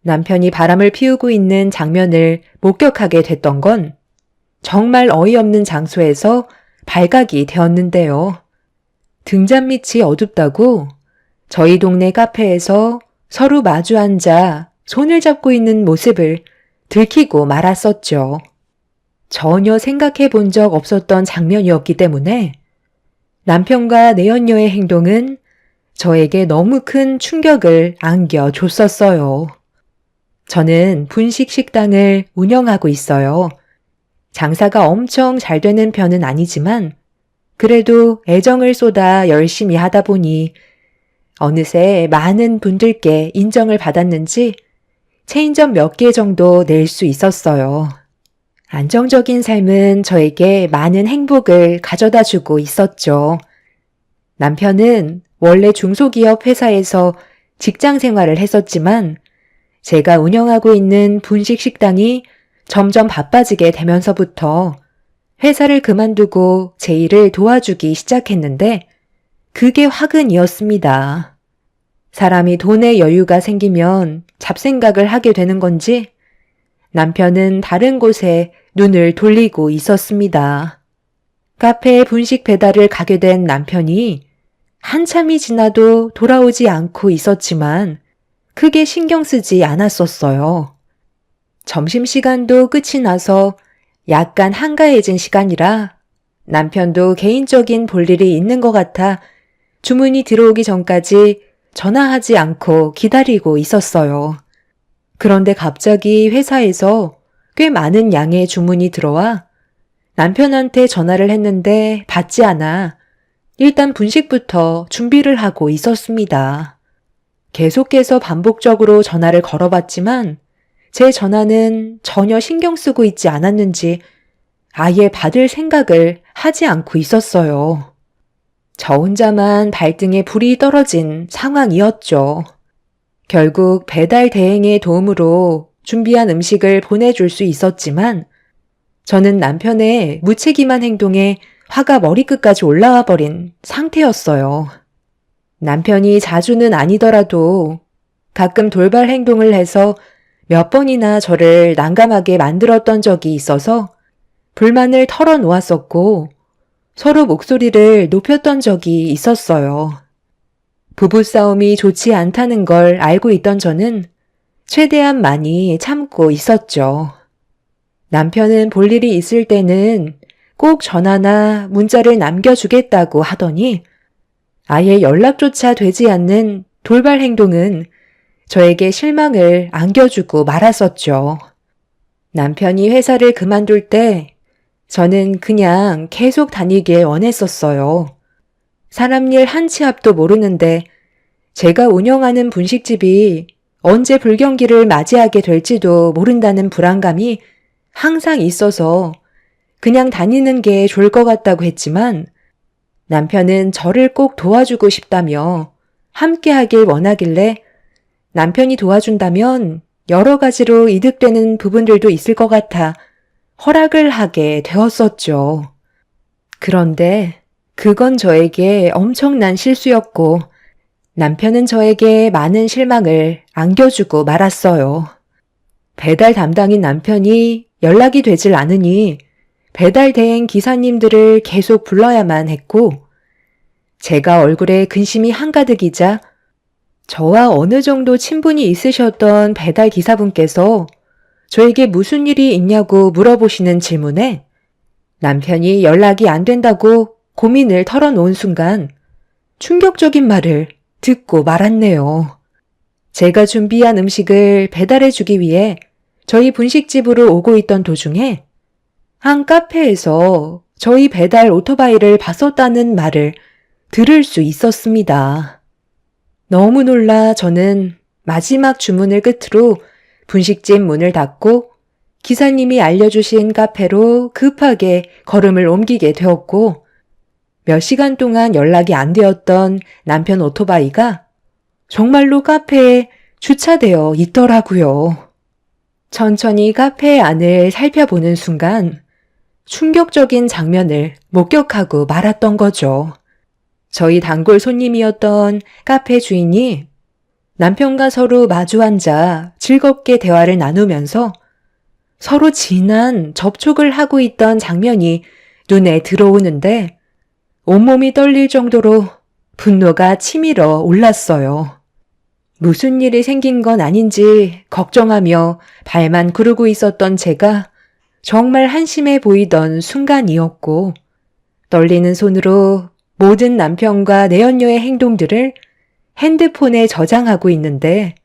남편이 바람을 피우고 있는 장면을 목격하게 됐던 건 정말 어이없는 장소에서 발각이 되었는데요. 등잔 밑이 어둡다고 저희 동네 카페에서 서로 마주 앉아 손을 잡고 있는 모습을 들키고 말았었죠. 전혀 생각해 본 적 없었던 장면이었기 때문에 남편과 내연녀의 행동은 저에게 너무 큰 충격을 안겨줬었어요. 저는 분식 식당을 운영하고 있어요. 장사가 엄청 잘 되는 편은 아니지만 그래도 애정을 쏟아 열심히 하다 보니 어느새 많은 분들께 인정을 받았는지 체인점 몇 개 정도 낼 수 있었어요. 안정적인 삶은 저에게 많은 행복을 가져다 주고 있었죠. 남편은 원래 중소기업 회사에서 직장 생활을 했었지만 제가 운영하고 있는 분식 식당이 점점 바빠지게 되면서부터 회사를 그만두고 제 일을 도와주기 시작했는데 그게 화근이었습니다. 사람이 돈에 여유가 생기면 잡생각을 하게 되는 건지 남편은 다른 곳에 눈을 돌리고 있었습니다. 카페에 분식 배달을 가게 된 남편이 한참이 지나도 돌아오지 않고 있었지만 크게 신경 쓰지 않았었어요. 점심시간도 끝이 나서 약간 한가해진 시간이라 남편도 개인적인 볼일이 있는 것 같아 주문이 들어오기 전까지 전화하지 않고 기다리고 있었어요. 그런데 갑자기 회사에서 꽤 많은 양의 주문이 들어와 남편한테 전화를 했는데 받지 않아 일단 분식부터 준비를 하고 있었습니다. 계속해서 반복적으로 전화를 걸어봤지만 제 전화는 전혀 신경 쓰고 있지 않았는지 아예 받을 생각을 하지 않고 있었어요. 저 혼자만 발등에 불이 떨어진 상황이었죠. 결국 배달 대행의 도움으로 준비한 음식을 보내줄 수 있었지만 저는 남편의 무책임한 행동에 화가 머리끝까지 올라와 버린 상태였어요. 남편이 자주는 아니더라도 가끔 돌발 행동을 해서 몇 번이나 저를 난감하게 만들었던 적이 있어서 불만을 털어놓았었고 서로 목소리를 높였던 적이 있었어요. 부부싸움이 좋지 않다는 걸 알고 있던 저는 최대한 많이 참고 있었죠. 남편은 볼 일이 있을 때는 꼭 전화나 문자를 남겨주겠다고 하더니 아예 연락조차 되지 않는 돌발 행동은 저에게 실망을 안겨주고 말았었죠. 남편이 회사를 그만둘 때 저는 그냥 계속 다니길 원했었어요. 사람 일 한 치 앞도 모르는데 제가 운영하는 분식집이 언제 불경기를 맞이하게 될지도 모른다는 불안감이 항상 있어서 그냥 다니는 게 좋을 것 같다고 했지만 남편은 저를 꼭 도와주고 싶다며 함께 하길 원하길래 남편이 도와준다면 여러 가지로 이득되는 부분들도 있을 것 같아 허락을 하게 되었었죠. 그런데 그건 저에게 엄청난 실수였고 남편은 저에게 많은 실망을 안겨주고 말았어요. 배달 담당인 남편이 연락이 되질 않으니 배달 대행 기사님들을 계속 불러야만 했고 제가 얼굴에 근심이 한가득이자 저와 어느 정도 친분이 있으셨던 배달 기사분께서 저에게 무슨 일이 있냐고 물어보시는 질문에 남편이 연락이 안 된다고 고민을 털어놓은 순간 충격적인 말을 듣고 말았네요. 제가 준비한 음식을 배달해주기 위해 저희 분식집으로 오고 있던 도중에 한 카페에서 저희 배달 오토바이를 봤었다는 말을 들을 수 있었습니다. 너무 놀라 저는 마지막 주문을 끝으로 분식집 문을 닫고 기사님이 알려주신 카페로 급하게 걸음을 옮기게 되었고 몇 시간 동안 연락이 안 되었던 남편 오토바이가 정말로 카페에 주차되어 있더라고요. 천천히 카페 안을 살펴보는 순간 충격적인 장면을 목격하고 말았던 거죠. 저희 단골 손님이었던 카페 주인이 남편과 서로 마주 앉아 즐겁게 대화를 나누면서 서로 진한 접촉을 하고 있던 장면이 눈에 들어오는데 온몸이 떨릴 정도로 분노가 치밀어 올랐어요. 무슨 일이 생긴 건 아닌지 걱정하며 발만 구르고 있었던 제가 정말 한심해 보이던 순간이었고 떨리는 손으로 모든 남편과 내연녀의 행동들을 핸드폰에 저장하고 있는데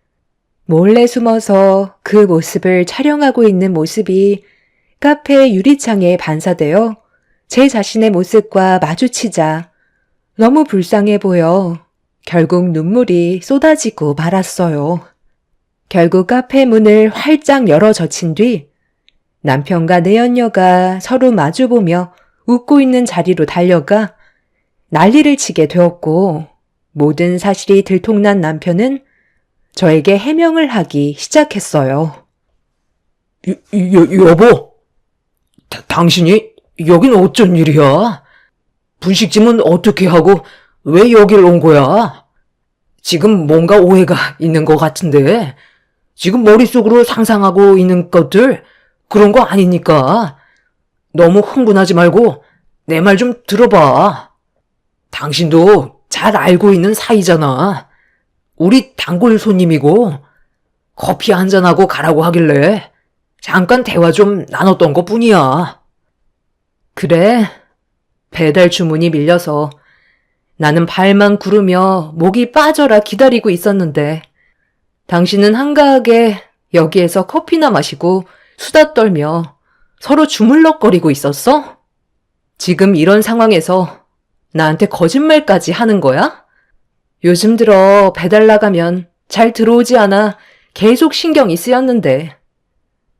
몰래 숨어서 그 모습을 촬영하고 있는 모습이 카페 유리창에 반사되어 제 자신의 모습과 마주치자 너무 불쌍해 보여 결국 눈물이 쏟아지고 말았어요. 결국 카페 문을 활짝 열어 젖힌 뒤 남편과 내연녀가 서로 마주보며 웃고 있는 자리로 달려가 난리를 치게 되었고 모든 사실이 들통난 남편은 저에게 해명을 하기 시작했어요. 여보, 당신이 여긴 어쩐 일이야? 분식집은 어떻게 하고 왜 여길 온 거야? 지금 뭔가 오해가 있는 것 같은데 지금 머릿속으로 상상하고 있는 것들 그런 거 아니니까 너무 흥분하지 말고 내 말 좀 들어봐. 당신도 잘 알고 있는 사이잖아. 우리 단골 손님이고 커피 한잔하고 가라고 하길래 잠깐 대화 좀 나눴던 것 뿐이야. 그래, 배달 주문이 밀려서 나는 발만 구르며 목이 빠져라 기다리고 있었는데 당신은 한가하게 여기에서 커피나 마시고 수다 떨며 서로 주물럭거리고 있었어? 지금 이런 상황에서 나한테 거짓말까지 하는 거야? 요즘 들어 배달 나가면 잘 들어오지 않아 계속 신경이 쓰였는데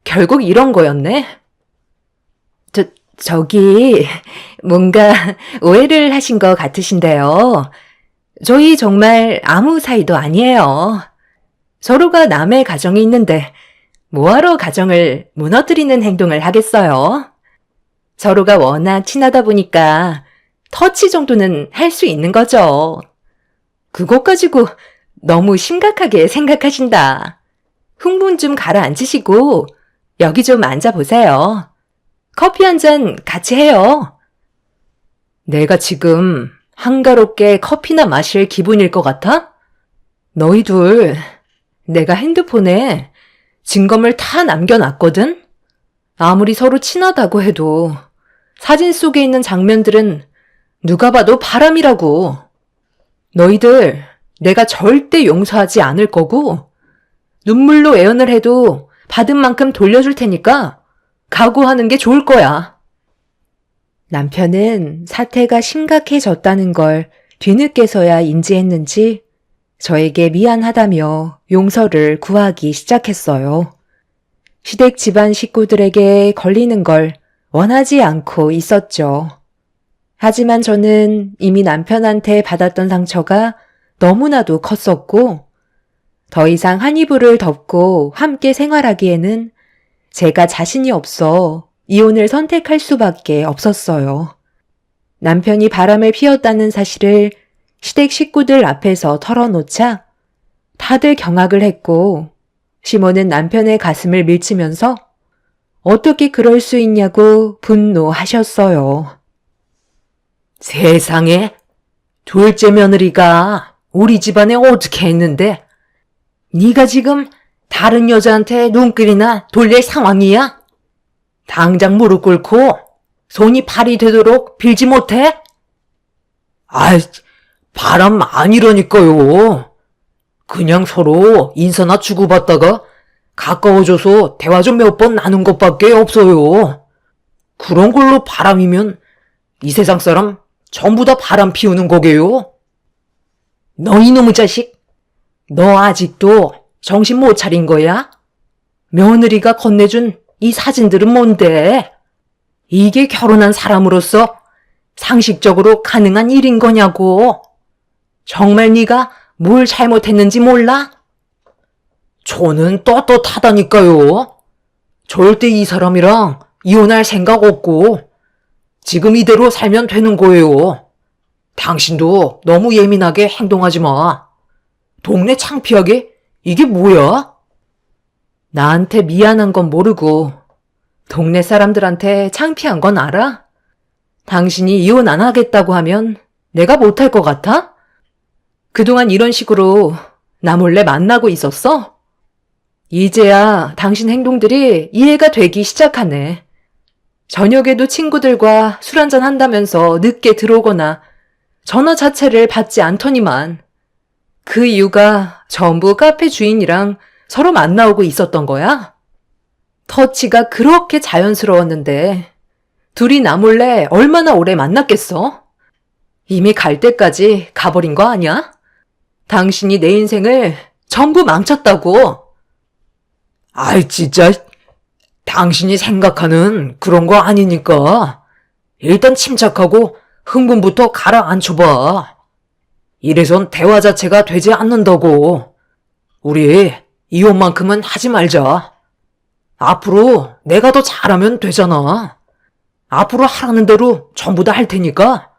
결국 이런 거였네? 저기 뭔가 오해를 하신 것 같으신데요. 저희 정말 아무 사이도 아니에요. 서로가 남의 가정이 있는데 뭐하러 가정을 무너뜨리는 행동을 하겠어요? 서로가 워낙 친하다 보니까 터치 정도는 할 수 있는 거죠. 그것 가지고 너무 심각하게 생각하신다. 흥분 좀 가라앉히시고 여기 좀 앉아보세요. 커피 한 잔 같이 해요. 내가 지금 한가롭게 커피나 마실 기분일 것 같아? 너희 둘, 내가 핸드폰에 증거물 다 남겨놨거든? 아무리 서로 친하다고 해도 사진 속에 있는 장면들은 누가 봐도 바람이라고. 너희들 내가 절대 용서하지 않을 거고 눈물로 애연을 해도 받은 만큼 돌려줄 테니까 각오하는 게 좋을 거야. 남편은 사태가 심각해졌다는 걸 뒤늦게서야 인지했는지 저에게 미안하다며 용서를 구하기 시작했어요. 시댁 집안 식구들에게 걸리는 걸 원하지 않고 있었죠. 하지만 저는 이미 남편한테 받았던 상처가 너무나도 컸었고 더 이상 한 이불을 덮고 함께 생활하기에는 제가 자신이 없어 이혼을 선택할 수밖에 없었어요. 남편이 바람을 피웠다는 사실을 시댁 식구들 앞에서 털어놓자 다들 경악을 했고 시모는 남편의 가슴을 밀치면서 어떻게 그럴 수 있냐고 분노하셨어요. 세상에, 둘째 며느리가 우리 집안에 어떻게 했는데 네가 지금 다른 여자한테 눈길이나 돌릴 상황이야? 당장 무릎 꿇고 손이 발이 되도록 빌지 못해? 아이, 바람 아니라니까요. 그냥 서로 인사나 주고받다가 가까워져서 대화 좀 몇 번 나눈 것밖에 없어요. 그런 걸로 바람이면 이 세상 사람 전부 다 바람 피우는 거게요. 너 이놈의 자식, 너 아직도 정신 못 차린 거야? 며느리가 건네준 이 사진들은 뭔데? 이게 결혼한 사람으로서 상식적으로 가능한 일인 거냐고. 정말 네가 뭘 잘못했는지 몰라? 저는 떳떳하다니까요. 절대 이 사람이랑 이혼할 생각 없고 지금 이대로 살면 되는 거예요. 당신도 너무 예민하게 행동하지 마. 동네 창피하게 이게 뭐야? 나한테 미안한 건 모르고 동네 사람들한테 창피한 건 알아? 당신이 이혼 안 하겠다고 하면 내가 못할 것 같아? 그동안 이런 식으로 나 몰래 만나고 있었어? 이제야 당신 행동들이 이해가 되기 시작하네. 저녁에도 친구들과 술 한잔 한다면서 늦게 들어오거나 전화 자체를 받지 않더니만 그 이유가 전부 카페 주인이랑 서로 만나오고 있었던 거야? 터치가 그렇게 자연스러웠는데 둘이 나 몰래 얼마나 오래 만났겠어? 이미 갈 때까지 가버린 거 아니야? 당신이 내 인생을 전부 망쳤다고. 아이 진짜 당신이 생각하는 그런 거 아니니까 일단 침착하고 흥분부터 가라앉혀봐. 이래선 대화 자체가 되지 않는다고. 우리 이혼만큼은 하지 말자. 앞으로 내가 더 잘하면 되잖아. 앞으로 하라는 대로 전부 다 할 테니까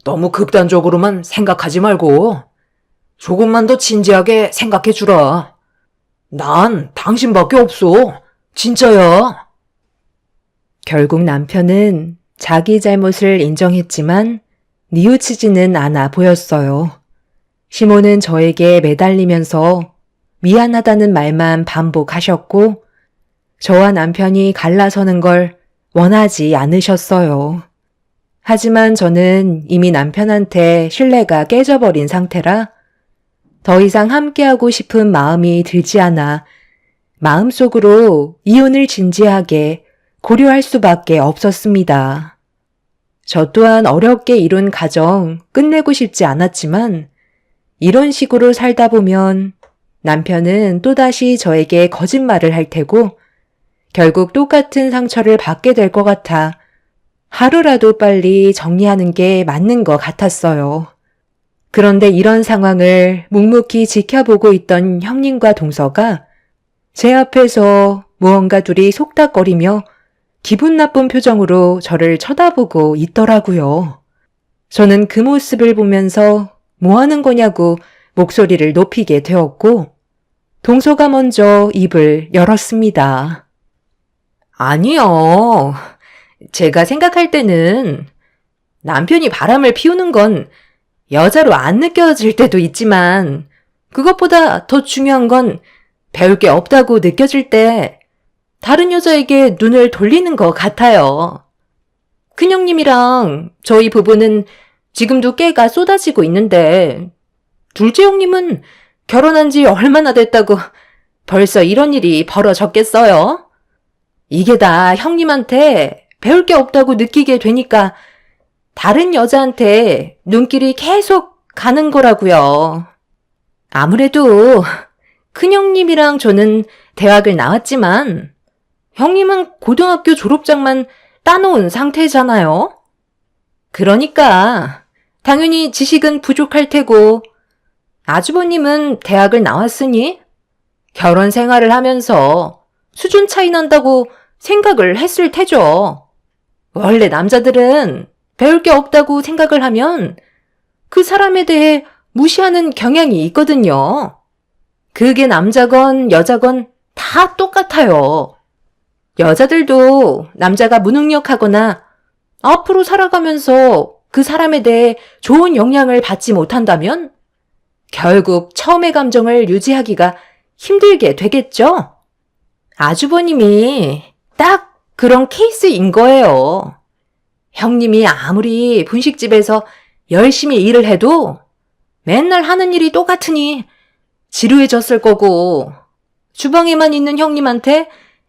너무 극단적으로만 생각하지 말고 조금만 더 진지하게 생각해 주라. 난 당신밖에 없어. 진짜야. 결국 남편은 자기 잘못을 인정했지만 뉘우치지는 않아 보였어요. 시모는 저에게 매달리면서 미안하다는 말만 반복하셨고 저와 남편이 갈라서는 걸 원하지 않으셨어요. 하지만 저는 이미 남편한테 신뢰가 깨져버린 상태라 더 이상 함께하고 싶은 마음이 들지 않아 마음속으로 이혼을 진지하게 고려할 수밖에 없었습니다. 저 또한 어렵게 이룬 가정 끝내고 싶지 않았지만 이런 식으로 살다 보면 남편은 또다시 저에게 거짓말을 할 테고 결국 똑같은 상처를 받게 될 것 같아 하루라도 빨리 정리하는 게 맞는 것 같았어요. 그런데 이런 상황을 묵묵히 지켜보고 있던 형님과 동서가 제 앞에서 무언가 둘이 속닥거리며 기분 나쁜 표정으로 저를 쳐다보고 있더라고요. 저는 그 모습을 보면서 뭐 하는 거냐고 목소리를 높이게 되었고 동서가 먼저 입을 열었습니다. 아니요. 제가 생각할 때는 남편이 바람을 피우는 건 여자로 안 느껴질 때도 있지만 그것보다 더 중요한 건 배울 게 없다고 느껴질 때 다른 여자에게 눈을 돌리는 것 같아요. 큰형님이랑 저희 부부는 지금도 깨가 쏟아지고 있는데 둘째 형님은 결혼한 지 얼마나 됐다고 벌써 이런 일이 벌어졌겠어요? 이게 다 형님한테 배울 게 없다고 느끼게 되니까 다른 여자한테 눈길이 계속 가는 거라고요. 아무래도 큰형님이랑 저는 대학을 나왔지만 형님은 고등학교 졸업장만 따놓은 상태잖아요. 그러니까 당연히 지식은 부족할 테고 아주버님은 대학을 나왔으니 결혼 생활을 하면서 수준 차이 난다고 생각을 했을 테죠. 원래 남자들은 배울 게 없다고 생각을 하면 그 사람에 대해 무시하는 경향이 있거든요. 그게 남자건 여자건 다 똑같아요. 여자들도 남자가 무능력하거나 앞으로 살아가면서 그 사람에 대해 좋은 영향을 받지 못한다면 결국 처음의 감정을 유지하기가 힘들게 되겠죠? 아주버님이 딱 그런 케이스인 거예요. 형님이 아무리 분식집에서 열심히 일을 해도 맨날 하는 일이 똑같으니 지루해졌을 거고 주방에만 있는 형님한테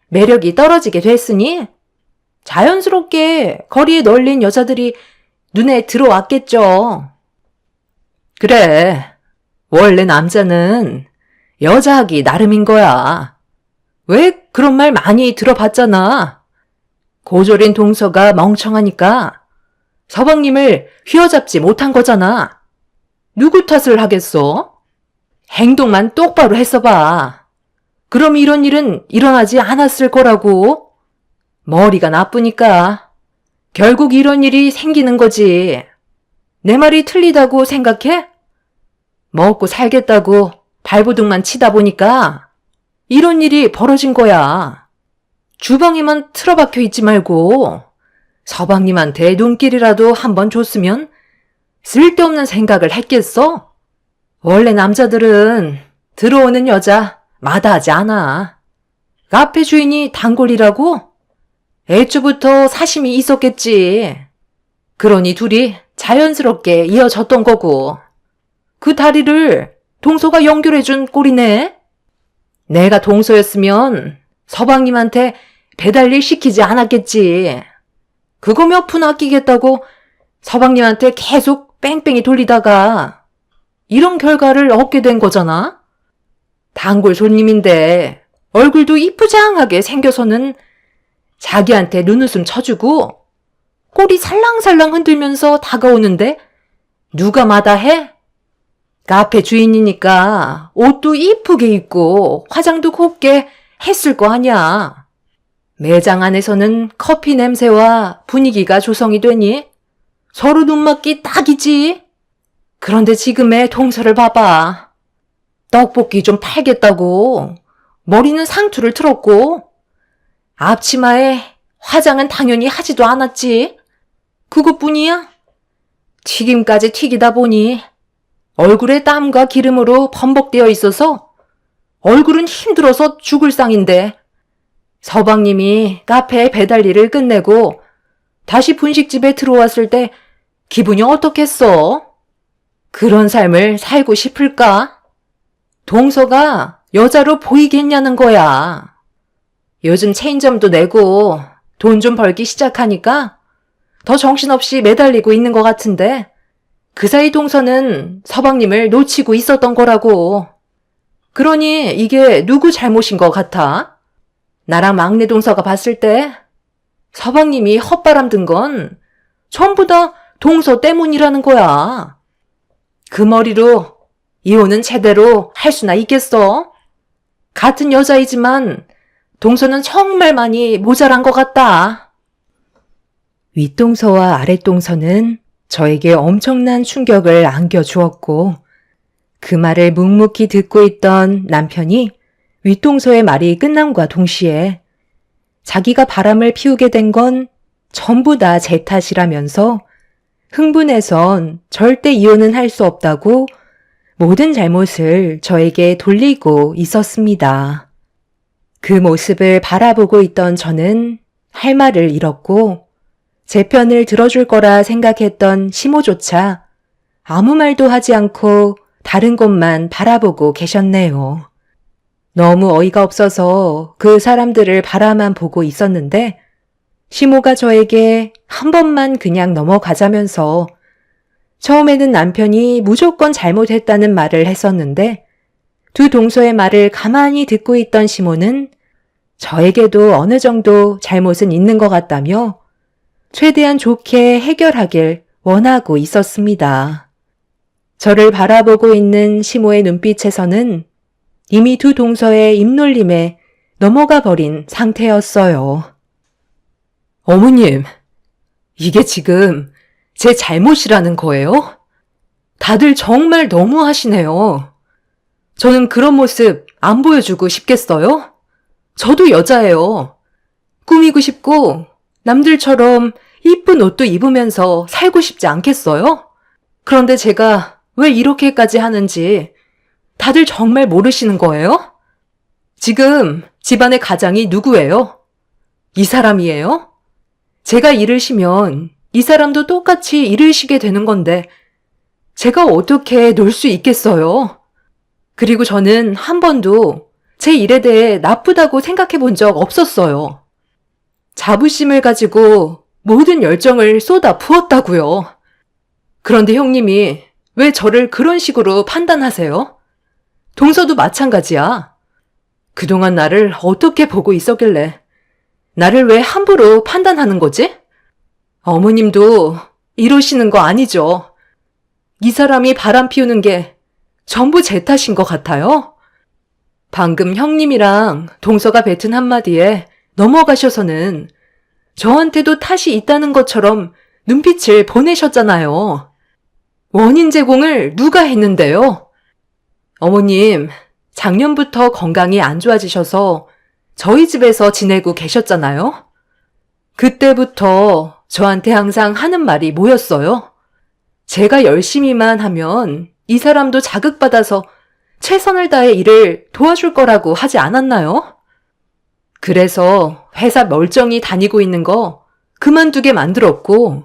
매력이 떨어지게 됐으니 자연스럽게 거리에 널린 여자들이 눈에 들어왔겠죠. 그래, 원래 남자는 여자하기 나름인 거야. 왜 그런 말 많이 들어봤잖아. 고졸인 동서가 멍청하니까 서방님을 휘어잡지 못한 거잖아. 누구 탓을 하겠어? 행동만 똑바로 했어봐. 그럼 이런 일은 일어나지 않았을 거라고. 머리가 나쁘니까 결국 이런 일이 생기는 거지. 내 말이 틀리다고 생각해? 먹고 살겠다고 발버둥만 치다 보니까 이런 일이 벌어진 거야. 주방에만 틀어박혀 있지 말고 서방님한테 눈길이라도 한번 줬으면 쓸데없는 생각을 했겠어? 원래 남자들은 들어오는 여자 마다하지 않아. 카페 주인이 단골이라고? 애초부터 사심이 있었겠지. 그러니 둘이 자연스럽게 이어졌던 거고 그 다리를 동서가 연결해준 꼴이네. 내가 동서였으면 서방님한테 배달일 시키지 않았겠지. 그거 몇 푼 아끼겠다고 서방님한테 계속 뺑뺑이 돌리다가 이런 결과를 얻게 된 거잖아. 단골 손님인데 얼굴도 이쁘장하게 생겨서는 자기한테 눈웃음 쳐주고 꼬리 살랑살랑 흔들면서 다가오는데 누가 마다해? 카페 주인이니까 옷도 이쁘게 입고 화장도 곱게 했을 거 아냐. 매장 안에서는 커피 냄새와 분위기가 조성이 되니 서로 눈맞기 딱이지. 그런데 지금의 동서를 봐봐. 떡볶이 좀 팔겠다고 머리는 상투를 틀었고 앞치마에 화장은 당연히 하지도 않았지. 그것뿐이야? 튀김까지 튀기다 보니 얼굴에 땀과 기름으로 범벅되어 있어서 얼굴은 힘들어서 죽을 상인데 서방님이 카페 배달 일을 끝내고 다시 분식집에 들어왔을 때 기분이 어떻겠어? 그런 삶을 살고 싶을까? 동서가 여자로 보이겠냐는 거야. 요즘 체인점도 내고 돈 좀 벌기 시작하니까 더 정신없이 매달리고 있는 것 같은데 그 사이 동서는 서방님을 놓치고 있었던 거라고. 그러니 이게 누구 잘못인 것 같아? 나랑 막내 동서가 봤을 때 서방님이 헛바람 든 건 전부 다 동서 때문이라는 거야. 그 머리로 이혼은 제대로 할 수나 있겠어? 같은 여자이지만 동서는 정말 많이 모자란 것 같다. 윗동서와 아랫동서는 저에게 엄청난 충격을 안겨주었고 그 말을 묵묵히 듣고 있던 남편이 윗동서의 말이 끝남과 동시에 자기가 바람을 피우게 된 건 전부 다 제 탓이라면서 흥분해선 절대 이혼은 할 수 없다고 모든 잘못을 저에게 돌리고 있었습니다. 그 모습을 바라보고 있던 저는 할 말을 잃었고 제 편을 들어줄 거라 생각했던 시모조차 아무 말도 하지 않고 다른 곳만 바라보고 계셨네요. 너무 어이가 없어서 그 사람들을 바라만 보고 있었는데 시모가 저에게 한 번만 그냥 넘어가자면서 처음에는 남편이 무조건 잘못했다는 말을 했었는데 두 동서의 말을 가만히 듣고 있던 시모는 저에게도 어느 정도 잘못은 있는 것 같다며 최대한 좋게 해결하길 원하고 있었습니다. 저를 바라보고 있는 시모의 눈빛에서는 이미 두 동서의 입놀림에 넘어가 버린 상태였어요. 어머님, 이게 지금 제 잘못이라는 거예요? 다들 정말 너무하시네요. 저는 그런 모습 안 보여주고 싶겠어요? 저도 여자예요. 꾸미고 싶고 남들처럼 이쁜 옷도 입으면서 살고 싶지 않겠어요? 그런데 제가 왜 이렇게까지 하는지 다들 정말 모르시는 거예요? 지금 집안의 가장이 누구예요? 이 사람이에요? 제가 일을 쉬면 이 사람도 똑같이 일을 쉬게 되는 건데 제가 어떻게 놀 수 있겠어요? 그리고 저는 한 번도 제 일에 대해 나쁘다고 생각해 본 적 없었어요. 자부심을 가지고 모든 열정을 쏟아 부었다고요. 그런데 형님이 왜 저를 그런 식으로 판단하세요? 동서도 마찬가지야. 그동안 나를 어떻게 보고 있었길래 나를 왜 함부로 판단하는 거지? 어머님도 이러시는 거 아니죠? 이 사람이 바람 피우는 게 전부 제 탓인 것 같아요? 방금 형님이랑 동서가 뱉은 한마디에 넘어가셔서는 저한테도 탓이 있다는 것처럼 눈빛을 보내셨잖아요. 원인 제공을 누가 했는데요? 어머님, 작년부터 건강이 안 좋아지셔서 저희 집에서 지내고 계셨잖아요? 그때부터 저한테 항상 하는 말이 뭐였어요? 제가 열심히만 하면 이 사람도 자극받아서 최선을 다해 일을 도와줄 거라고 하지 않았나요? 그래서 회사 멀쩡히 다니고 있는 거 그만두게 만들었고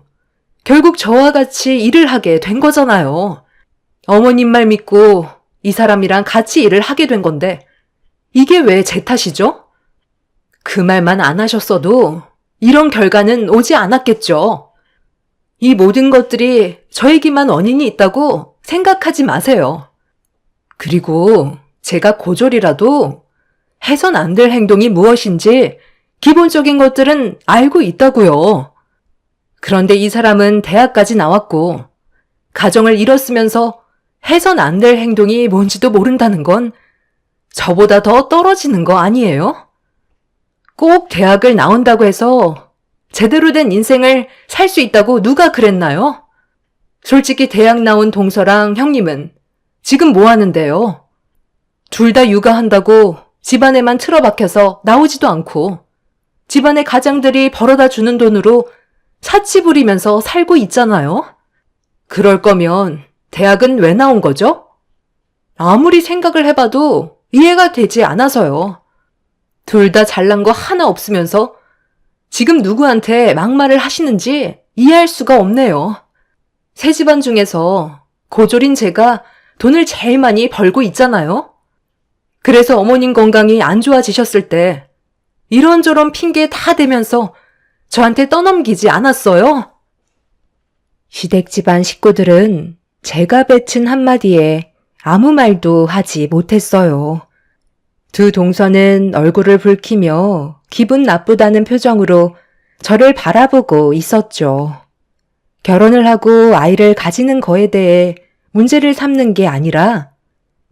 결국 저와 같이 일을 하게 된 거잖아요. 어머님 말 믿고 이 사람이랑 같이 일을 하게 된 건데 이게 왜 제 탓이죠? 그 말만 안 하셨어도 이런 결과는 오지 않았겠죠. 이 모든 것들이 저에게만 원인이 있다고 생각하지 마세요. 그리고 제가 고졸이라도 해선 안 될 행동이 무엇인지 기본적인 것들은 알고 있다고요. 그런데 이 사람은 대학까지 나왔고 가정을 이뤘으면서 해선 안 될 행동이 뭔지도 모른다는 건 저보다 더 떨어지는 거 아니에요? 꼭 대학을 나온다고 해서 제대로 된 인생을 살 수 있다고 누가 그랬나요? 솔직히 대학 나온 동서랑 형님은 지금 뭐 하는데요? 둘 다 육아한다고 집안에만 틀어박혀서 나오지도 않고 집안의 가장들이 벌어다 주는 돈으로 사치 부리면서 살고 있잖아요. 그럴 거면 대학은 왜 나온 거죠? 아무리 생각을 해봐도 이해가 되지 않아서요. 둘 다 잘난 거 하나 없으면서 지금 누구한테 막말을 하시는지 이해할 수가 없네요. 세 집안 중에서 고졸인 제가 돈을 제일 많이 벌고 있잖아요. 그래서 어머님 건강이 안 좋아지셨을 때 이런저런 핑계 다 대면서 저한테 떠넘기지 않았어요? 시댁 집안 식구들은 제가 뱉은 한마디에 아무 말도 하지 못했어요. 두 동서는 얼굴을 붉히며 기분 나쁘다는 표정으로 저를 바라보고 있었죠. 결혼을 하고 아이를 가지는 거에 대해 문제를 삼는 게 아니라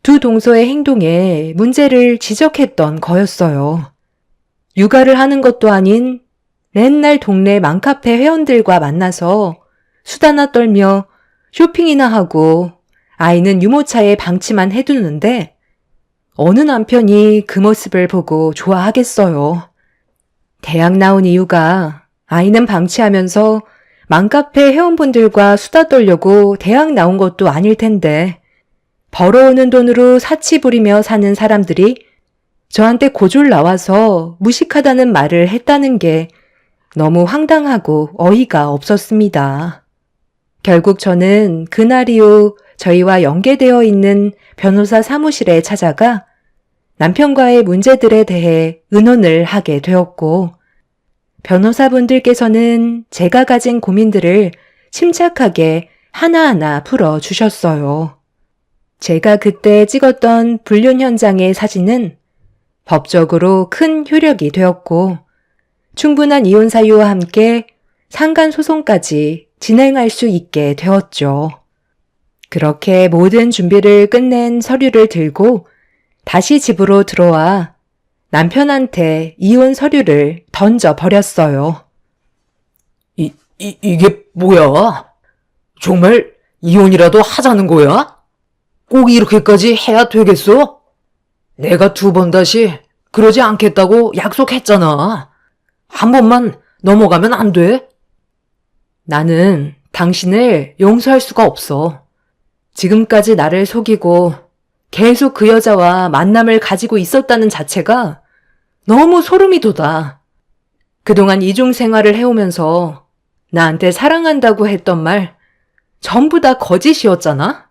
두 동서의 행동에 문제를 지적했던 거였어요. 육아를 하는 것도 아닌 맨날 동네 맘카페 회원들과 만나서 수다나 떨며 쇼핑이나 하고 아이는 유모차에 방치만 해두는데 어느 남편이 그 모습을 보고 좋아하겠어요. 대학 나온 이유가 아이는 방치하면서 맘카페 회원분들과 수다 떨려고 대학 나온 것도 아닐 텐데 벌어오는 돈으로 사치 부리며 사는 사람들이 저한테 고졸 나와서 무식하다는 말을 했다는 게 너무 황당하고 어이가 없었습니다. 결국 저는 그날 이후 저희와 연계되어 있는 변호사 사무실에 찾아가 남편과의 문제들에 대해 의논을 하게 되었고, 변호사분들께서는 제가 가진 고민들을 침착하게 하나하나 풀어주셨어요. 제가 그때 찍었던 불륜 현장의 사진은 법적으로 큰 효력이 되었고, 충분한 이혼 사유와 함께 상간 소송까지 진행할 수 있게 되었죠. 그렇게 모든 준비를 끝낸 서류를 들고 다시 집으로 들어와 남편한테 이혼 서류를 던져버렸어요. 이게 뭐야? 정말 이혼이라도 하자는 거야? 꼭 이렇게까지 해야 되겠어? 내가 2번 다시 그러지 않겠다고 약속했잖아. 한 번만 넘어가면 안 돼? 나는 당신을 용서할 수가 없어. 지금까지 나를 속이고 계속 그 여자와 만남을 가지고 있었다는 자체가 너무 소름이 돋아. 그동안 이중 생활을 해오면서 나한테 사랑한다고 했던 말 전부 다 거짓이었잖아?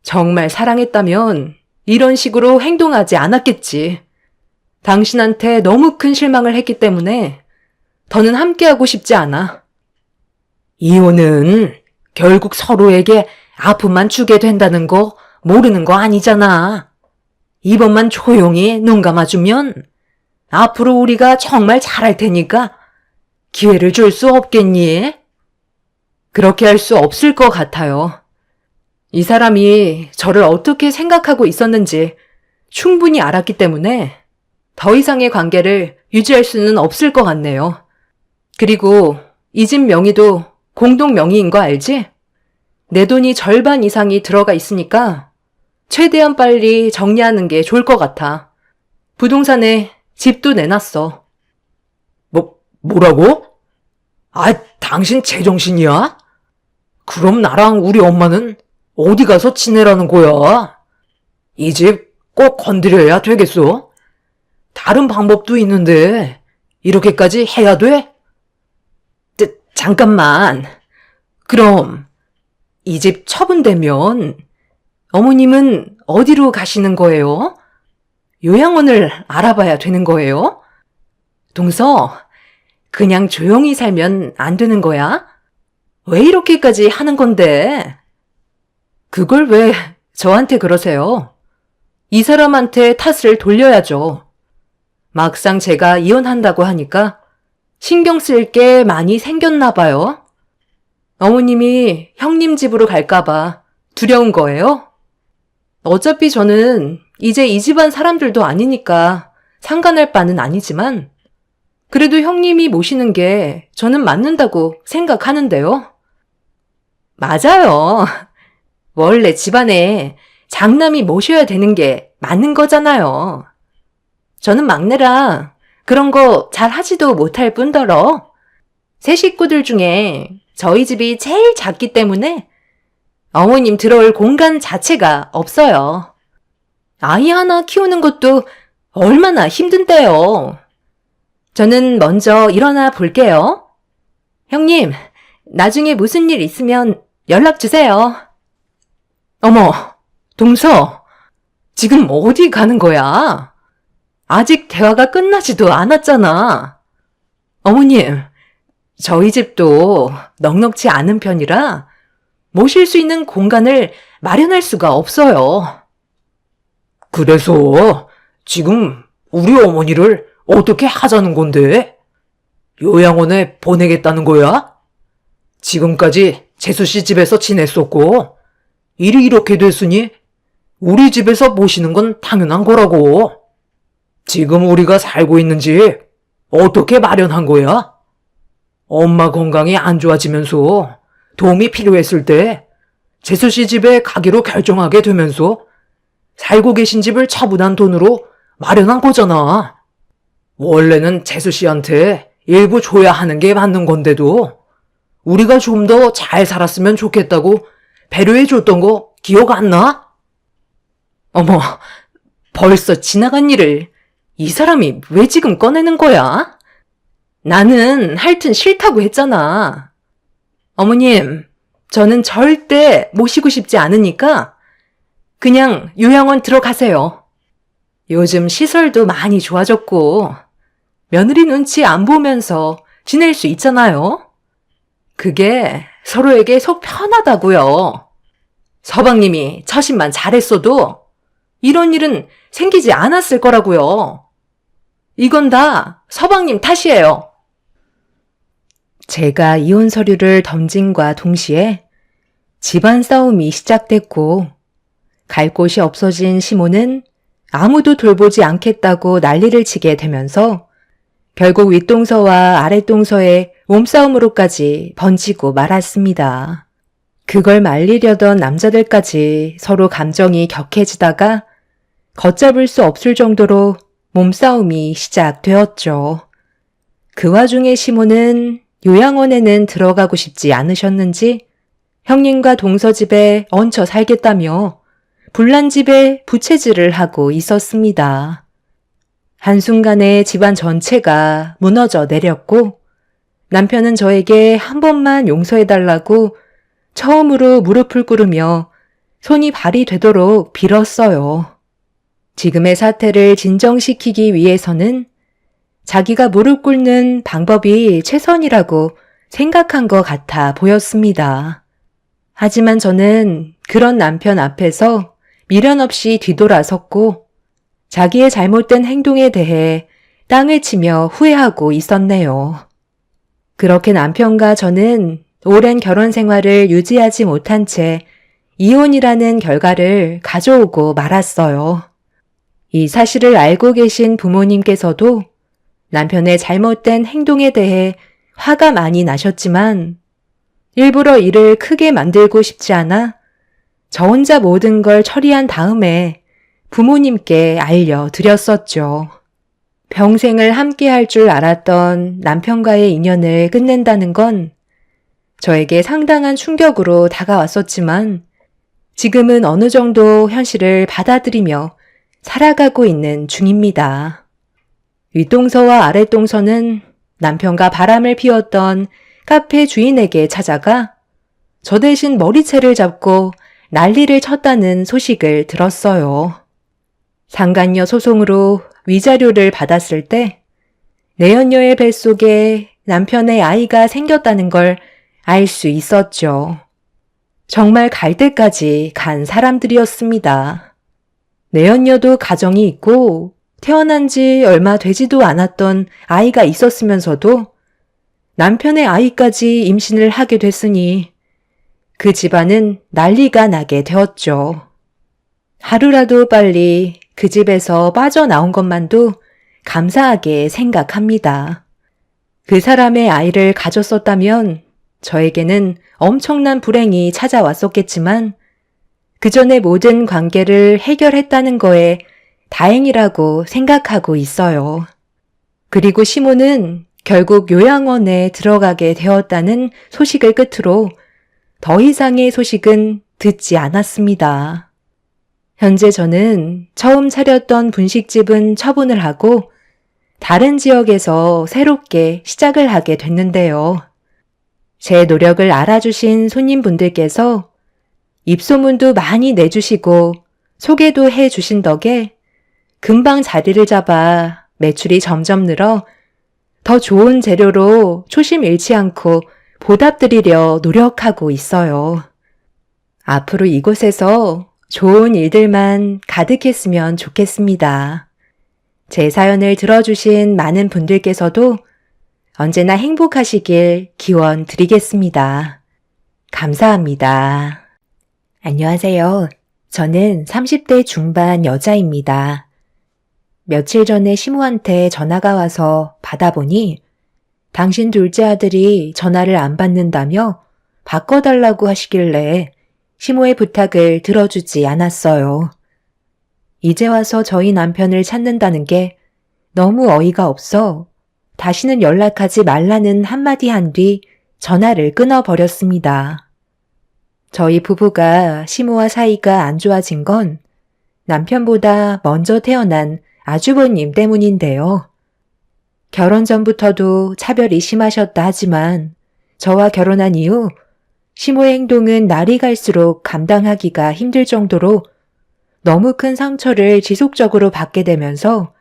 정말 사랑했다면 이런 식으로 행동하지 않았겠지. 당신한테 너무 큰 실망을 했기 때문에 더는 함께하고 싶지 않아. 이혼은 결국 서로에게 아픔만 주게 된다는 거 모르는 거 아니잖아. 이번만 조용히 눈 감아주면 앞으로 우리가 정말 잘할 테니까 기회를 줄 수 없겠니? 그렇게 할 수 없을 것 같아요. 이 사람이 저를 어떻게 생각하고 있었는지 충분히 알았기 때문에 더 이상의 관계를 유지할 수는 없을 것 같네요. 그리고 이 집 명의도 공동 명의인 거 알지? 내 돈이 절반 이상이 들어가 있으니까 최대한 빨리 정리하는 게 좋을 것 같아. 부동산에 집도 내놨어. 뭐라고? 당신 제정신이야? 그럼 나랑 우리 엄마는 어디 가서 지내라는 거야? 이 집 꼭 건드려야 되겠어? 다른 방법도 있는데 이렇게까지 해야 돼? 잠깐만. 그럼 이 집 처분되면 어머님은 어디로 가시는 거예요? 요양원을 알아봐야 되는 거예요? 동서, 그냥 조용히 살면 안 되는 거야? 왜 이렇게까지 하는 건데? 그걸 왜 저한테 그러세요? 이 사람한테 탓을 돌려야죠. 막상 제가 이혼한다고 하니까 신경 쓸 게 많이 생겼나 봐요. 어머님이 형님 집으로 갈까봐 두려운 거예요? 어차피 저는 이제 이 집안 사람들도 아니니까 상관할 바는 아니지만 그래도 형님이 모시는 게 저는 맞는다고 생각하는데요. 맞아요. 원래 집안에 장남이 모셔야 되는 게 맞는 거잖아요. 저는 막내라 그런 거 잘 하지도 못할 뿐더러 세 식구들 중에 저희 집이 제일 작기 때문에 어머님 들어올 공간 자체가 없어요. 아이 하나 키우는 것도 얼마나 힘든데요. 저는 먼저 일어나 볼게요. 형님, 나중에 무슨 일 있으면 연락 주세요. 어머, 동서, 지금 어디 가는 거야? 아직 대화가 끝나지도 않았잖아. 어머님, 저희 집도 넉넉지 않은 편이라 모실 수 있는 공간을 마련할 수가 없어요. 그래서 지금 우리 어머니를 어떻게 하자는 건데? 요양원에 보내겠다는 거야? 지금까지 재수 씨 집에서 지냈었고, 일이 이렇게 됐으니 우리 집에서 모시는 건 당연한 거라고. 지금 우리가 살고 있는 집 어떻게 마련한 거야? 엄마 건강이 안 좋아지면서 도움이 필요했을 때 재수 씨 집에 가기로 결정하게 되면서 살고 계신 집을 처분한 돈으로 마련한 거잖아. 원래는 재수 씨한테 일부 줘야 하는 게 맞는 건데도 우리가 좀 더 잘 살았으면 좋겠다고 배려해 줬던 거 기억 안 나? 어머, 벌써 지나간 일을 이 사람이 왜 지금 꺼내는 거야? 나는 하여튼 싫다고 했잖아. 어머님, 저는 절대 모시고 싶지 않으니까 그냥 요양원 들어가세요. 요즘 시설도 많이 좋아졌고 며느리 눈치 안 보면서 지낼 수 있잖아요. 그게 서로에게 속 편하다고요. 서방님이 처신만 잘했어도 이런 일은 생기지 않았을 거라고요. 이건 다 서방님 탓이에요. 제가 이혼 서류를 던짐과 동시에 집안 싸움이 시작됐고 갈 곳이 없어진 시모는 아무도 돌보지 않겠다고 난리를 치게 되면서 결국 윗동서와 아랫동서의 몸싸움으로까지 번지고 말았습니다. 그걸 말리려던 남자들까지 서로 감정이 격해지다가 걷잡을 수 없을 정도로 몸싸움이 시작되었죠. 그 와중에 시모는 요양원에는 들어가고 싶지 않으셨는지 형님과 동서 집에 얹혀 살겠다며 불난집에 부채질을 하고 있었습니다. 한순간에 집안 전체가 무너져 내렸고 남편은 저에게 한 번만 용서해달라고 처음으로 무릎을 꿇으며 손이 발이 되도록 빌었어요. 지금의 사태를 진정시키기 위해서는 자기가 무릎 꿇는 방법이 최선이라고 생각한 것 같아 보였습니다. 하지만 저는 그런 남편 앞에서 미련 없이 뒤돌아섰고 자기의 잘못된 행동에 대해 땅을 치며 후회하고 있었네요. 그렇게 남편과 저는 오랜 결혼 생활을 유지하지 못한 채 이혼이라는 결과를 가져오고 말았어요. 이 사실을 알고 계신 부모님께서도 남편의 잘못된 행동에 대해 화가 많이 나셨지만 일부러 일을 크게 만들고 싶지 않아 저 혼자 모든 걸 처리한 다음에 부모님께 알려드렸었죠. 평생을 함께 할 줄 알았던 남편과의 인연을 끝낸다는 건 저에게 상당한 충격으로 다가왔었지만 지금은 어느 정도 현실을 받아들이며 살아가고 있는 중입니다. 윗동서와 아랫동서는 남편과 바람을 피웠던 카페 주인에게 찾아가 저 대신 머리채를 잡고 난리를 쳤다는 소식을 들었어요. 상간녀 소송으로 위자료를 받았을 때 내연녀의 뱃속에 남편의 아이가 생겼다는 걸 알 수 있었죠. 정말 갈 때까지 간 사람들이었습니다. 내연녀도 가정이 있고 태어난 지 얼마 되지도 않았던 아이가 있었으면서도 남편의 아이까지 임신을 하게 됐으니 그 집안은 난리가 나게 되었죠. 하루라도 빨리 그 집에서 빠져나온 것만도 감사하게 생각합니다. 그 사람의 아이를 가졌었다면 저에게는 엄청난 불행이 찾아왔었겠지만 그 전에 모든 관계를 해결했다는 거에 다행이라고 생각하고 있어요. 그리고 시모는 결국 요양원에 들어가게 되었다는 소식을 끝으로 더 이상의 소식은 듣지 않았습니다. 현재 저는 처음 차렸던 분식집은 처분을 하고 다른 지역에서 새롭게 시작을 하게 됐는데요. 제 노력을 알아주신 손님분들께서 입소문도 많이 내주시고 소개도 해 주신 덕에 금방 자리를 잡아 매출이 점점 늘어 더 좋은 재료로 초심 잃지 않고 보답드리려 노력하고 있어요. 앞으로 이곳에서 좋은 일들만 가득했으면 좋겠습니다. 제 사연을 들어주신 많은 분들께서도 언제나 행복하시길 기원 드리겠습니다. 감사합니다. 안녕하세요. 저는 30대 중반 여자입니다. 며칠 전에 시모한테 전화가 와서 받아보니 당신 둘째 아들이 전화를 안 받는다며 바꿔달라고 하시길래 시모의 부탁을 들어주지 않았어요. 이제 와서 저희 남편을 찾는다는 게 너무 어이가 없어 다시는 연락하지 말라는 한마디 한 뒤 전화를 끊어버렸습니다. 저희 부부가 시모와 사이가 안 좋아진 건 남편보다 먼저 태어난 아주버님 때문인데요. 결혼 전부터도 차별이 심하셨다 하지만 저와 결혼한 이후 시모의 행동은 날이 갈수록 감당하기가 힘들 정도로 너무 큰 상처를 지속적으로 받게 되면서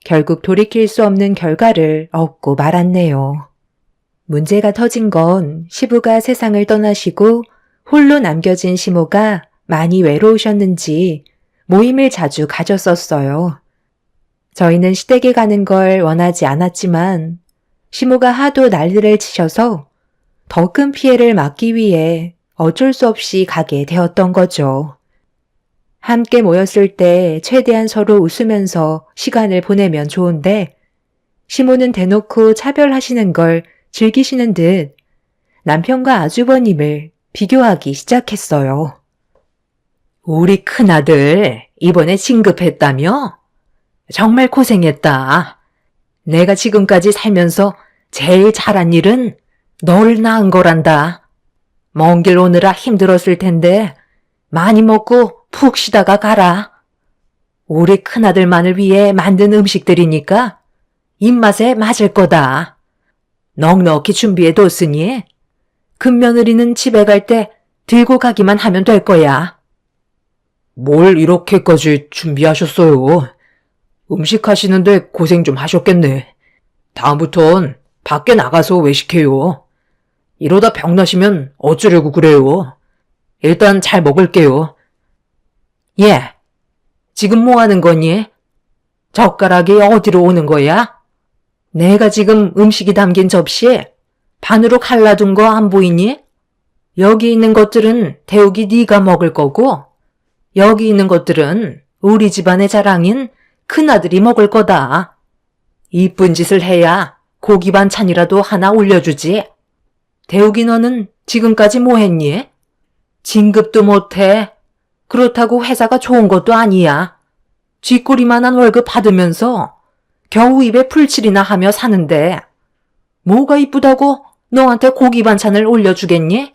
결국 돌이킬 수 없는 결과를 얻고 말았네요. 문제가 터진 건 시부가 세상을 떠나시고 홀로 남겨진 시모가 많이 외로우셨는지 모임을 자주 가졌었어요. 저희는 시댁에 가는 걸 원하지 않았지만 시모가 하도 난리를 치셔서 더 큰 피해를 막기 위해 어쩔 수 없이 가게 되었던 거죠. 함께 모였을 때 최대한 서로 웃으면서 시간을 보내면 좋은데 시모는 대놓고 차별하시는 걸 즐기시는 듯 남편과 아주버님을 비교하기 시작했어요. 우리 큰아들 이번에 진급했다며? 정말 고생했다. 내가 지금까지 살면서 제일 잘한 일은 너를 낳은 거란다. 먼 길 오느라 힘들었을 텐데 많이 먹고 푹 쉬다가 가라. 우리 큰아들만을 위해 만든 음식들이니까 입맛에 맞을 거다. 넉넉히 준비해뒀으니 큰며느리는 집에 갈 때 들고 가기만 하면 될 거야. 뭘 이렇게까지 준비하셨어요? 음식 하시는데 고생 좀 하셨겠네. 다음부턴 밖에 나가서 외식해요. 이러다 병나시면 어쩌려고 그래요. 일단 잘 먹을게요. 예, 지금 뭐 하는 거니? 젓가락이 어디로 오는 거야? 내가 지금 음식이 담긴 접시에 반으로 갈라둔 거 안 보이니? 여기 있는 것들은 태욱이 네가 먹을 거고 여기 있는 것들은 우리 집안의 자랑인 큰아들이 먹을 거다. 이쁜 짓을 해야 고기 반찬이라도 하나 올려주지. 태욱이 너는 지금까지 뭐 했니? 진급도 못해. 그렇다고 회사가 좋은 것도 아니야. 쥐꼬리만한 월급 받으면서 겨우 입에 풀칠이나 하며 사는데 뭐가 이쁘다고 너한테 고기 반찬을 올려주겠니?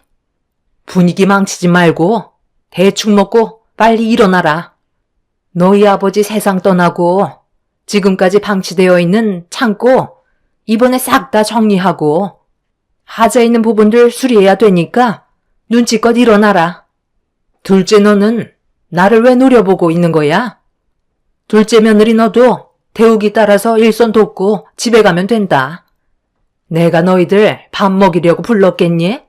분위기 망치지 말고 대충 먹고 빨리 일어나라. 너희 아버지 세상 떠나고 지금까지 방치되어 있는 창고 이번에 싹 다 정리하고 하자 있는 부분들 수리해야 되니까 눈치껏 일어나라. 둘째 너는 나를 왜 노려보고 있는 거야? 둘째 며느리 너도 태욱이 따라서 일손 돕고 집에 가면 된다. 내가 너희들 밥 먹이려고 불렀겠니?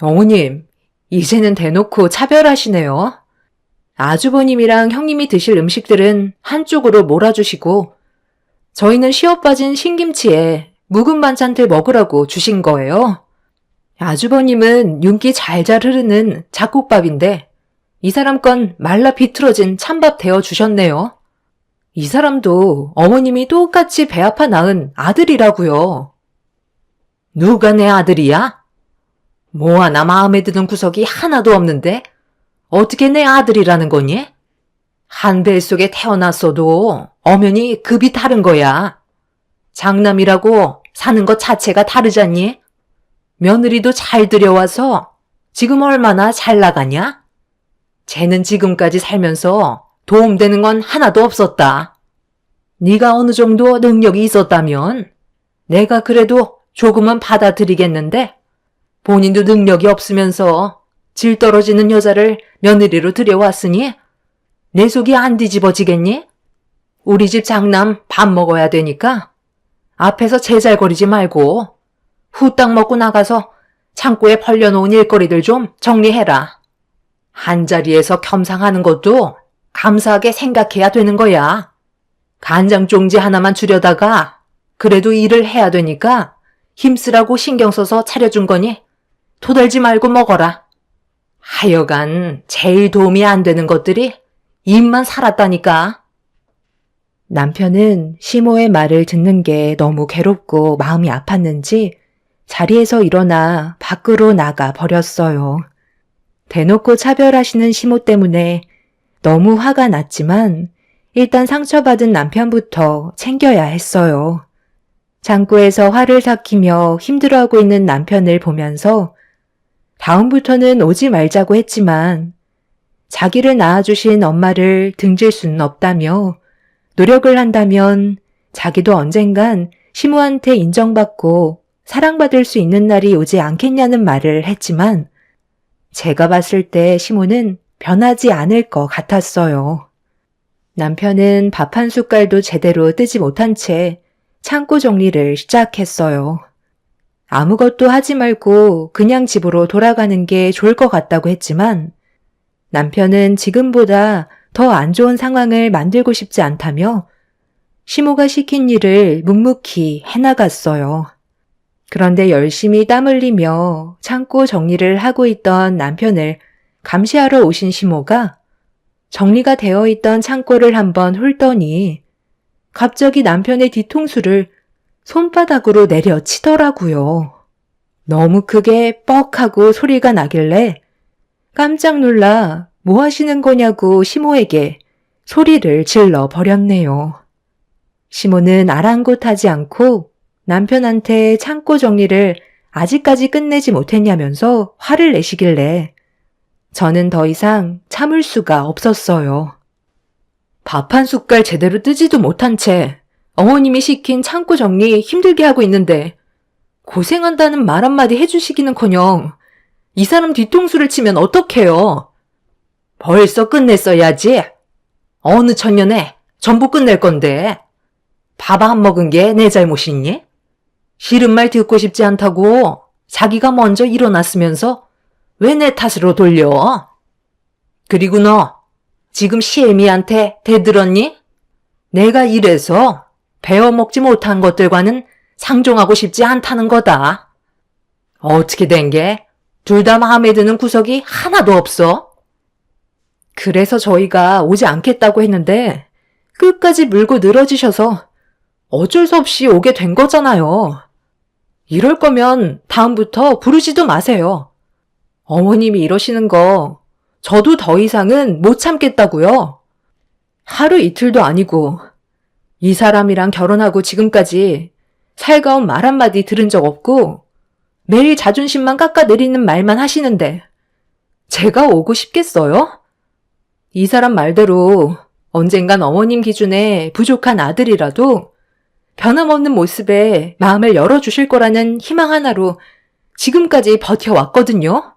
어머님, 이제는 대놓고 차별하시네요. 아주버님이랑 형님이 드실 음식들은 한쪽으로 몰아주시고 저희는 시어 빠진 신김치에 묵은 반찬들 먹으라고 주신 거예요. 아주버님은 윤기 잘잘 흐르는 잡곡밥인데 이 사람 건 말라 비틀어진 찬밥 데워주셨네요. 이 사람도 어머님이 똑같이 배 아파 낳은 아들이라고요. 누가 내 아들이야? 뭐 하나 마음에 드는 구석이 하나도 없는데 어떻게 내 아들이라는 거니? 한 뱃속에 태어났어도 엄연히 급이 다른 거야. 장남이라고 사는 것 자체가 다르잖니? 며느리도 잘 들여와서 지금 얼마나 잘 나가냐? 쟤는 지금까지 살면서 도움되는 건 하나도 없었다. 네가 어느 정도 능력이 있었다면 내가 그래도 조금은 받아들이겠는데 본인도 능력이 없으면서 질 떨어지는 여자를 며느리로 들여왔으니 내 속이 안 뒤집어지겠니? 우리 집 장남 밥 먹어야 되니까 앞에서 제잘거리지 말고 후딱 먹고 나가서 창고에 벌려놓은 일거리들 좀 정리해라. 한자리에서 겸상하는 것도 감사하게 생각해야 되는 거야. 간장 종지 하나만 줄여다가 그래도 일을 해야 되니까 힘쓰라고 신경 써서 차려준 거니 토달지 말고 먹어라. 하여간 제일 도움이 안 되는 것들이 입만 살았다니까. 남편은 시모의 말을 듣는 게 너무 괴롭고 마음이 아팠는지 자리에서 일어나 밖으로 나가 버렸어요. 대놓고 차별하시는 시모 때문에 너무 화가 났지만 일단 상처받은 남편부터 챙겨야 했어요. 창고에서 화를 삭히며 힘들어하고 있는 남편을 보면서 다음부터는 오지 말자고 했지만 자기를 낳아주신 엄마를 등질 수는 없다며 노력을 한다면 자기도 언젠간 시모한테 인정받고 사랑받을 수 있는 날이 오지 않겠냐는 말을 했지만 제가 봤을 때 시모는 변하지 않을 것 같았어요. 남편은 밥 한 숟갈도 제대로 뜨지 못한 채 창고 정리를 시작했어요. 아무것도 하지 말고 그냥 집으로 돌아가는 게 좋을 것 같다고 했지만 남편은 지금보다 더 안 좋은 상황을 만들고 싶지 않다며 시모가 시킨 일을 묵묵히 해나갔어요. 그런데 열심히 땀 흘리며 창고 정리를 하고 있던 남편을 감시하러 오신 시모가 정리가 되어 있던 창고를 한번 훑더니 갑자기 남편의 뒤통수를 손바닥으로 내려치더라고요. 너무 크게 뻑하고 소리가 나길래 깜짝 놀라 뭐 하시는 거냐고 시모에게 소리를 질러 버렸네요. 시모는 아랑곳하지 않고 남편한테 창고 정리를 아직까지 끝내지 못했냐면서 화를 내시길래 저는 더 이상 참을 수가 없었어요. 밥 한 숟갈 제대로 뜨지도 못한 채 어머님이 시킨 창고 정리 힘들게 하고 있는데 고생한다는 말 한마디 해주시기는커녕 이 사람 뒤통수를 치면 어떡해요? 벌써 끝냈어야지. 어느 천년에 전부 끝낼 건데 밥 안 먹은 게 내 잘못이니? 싫은 말 듣고 싶지 않다고 자기가 먼저 일어났으면서 왜 내 탓으로 돌려? 그리고 너 지금 시애미한테 대들었니? 내가 이래서 배워먹지 못한 것들과는 상종하고 싶지 않다는 거다. 어떻게 된 게 둘 다 마음에 드는 구석이 하나도 없어? 그래서 저희가 오지 않겠다고 했는데 끝까지 물고 늘어지셔서 어쩔 수 없이 오게 된 거잖아요. 이럴 거면 다음부터 부르지도 마세요. 어머님이 이러시는 거 저도 더 이상은 못 참겠다고요. 하루 이틀도 아니고 이 사람이랑 결혼하고 지금까지 살가운 말 한마디 들은 적 없고 매일 자존심만 깎아내리는 말만 하시는데 제가 오고 싶겠어요? 이 사람 말대로 언젠간 어머님 기준에 부족한 아들이라도 변함없는 모습에 마음을 열어주실 거라는 희망 하나로 지금까지 버텨왔거든요.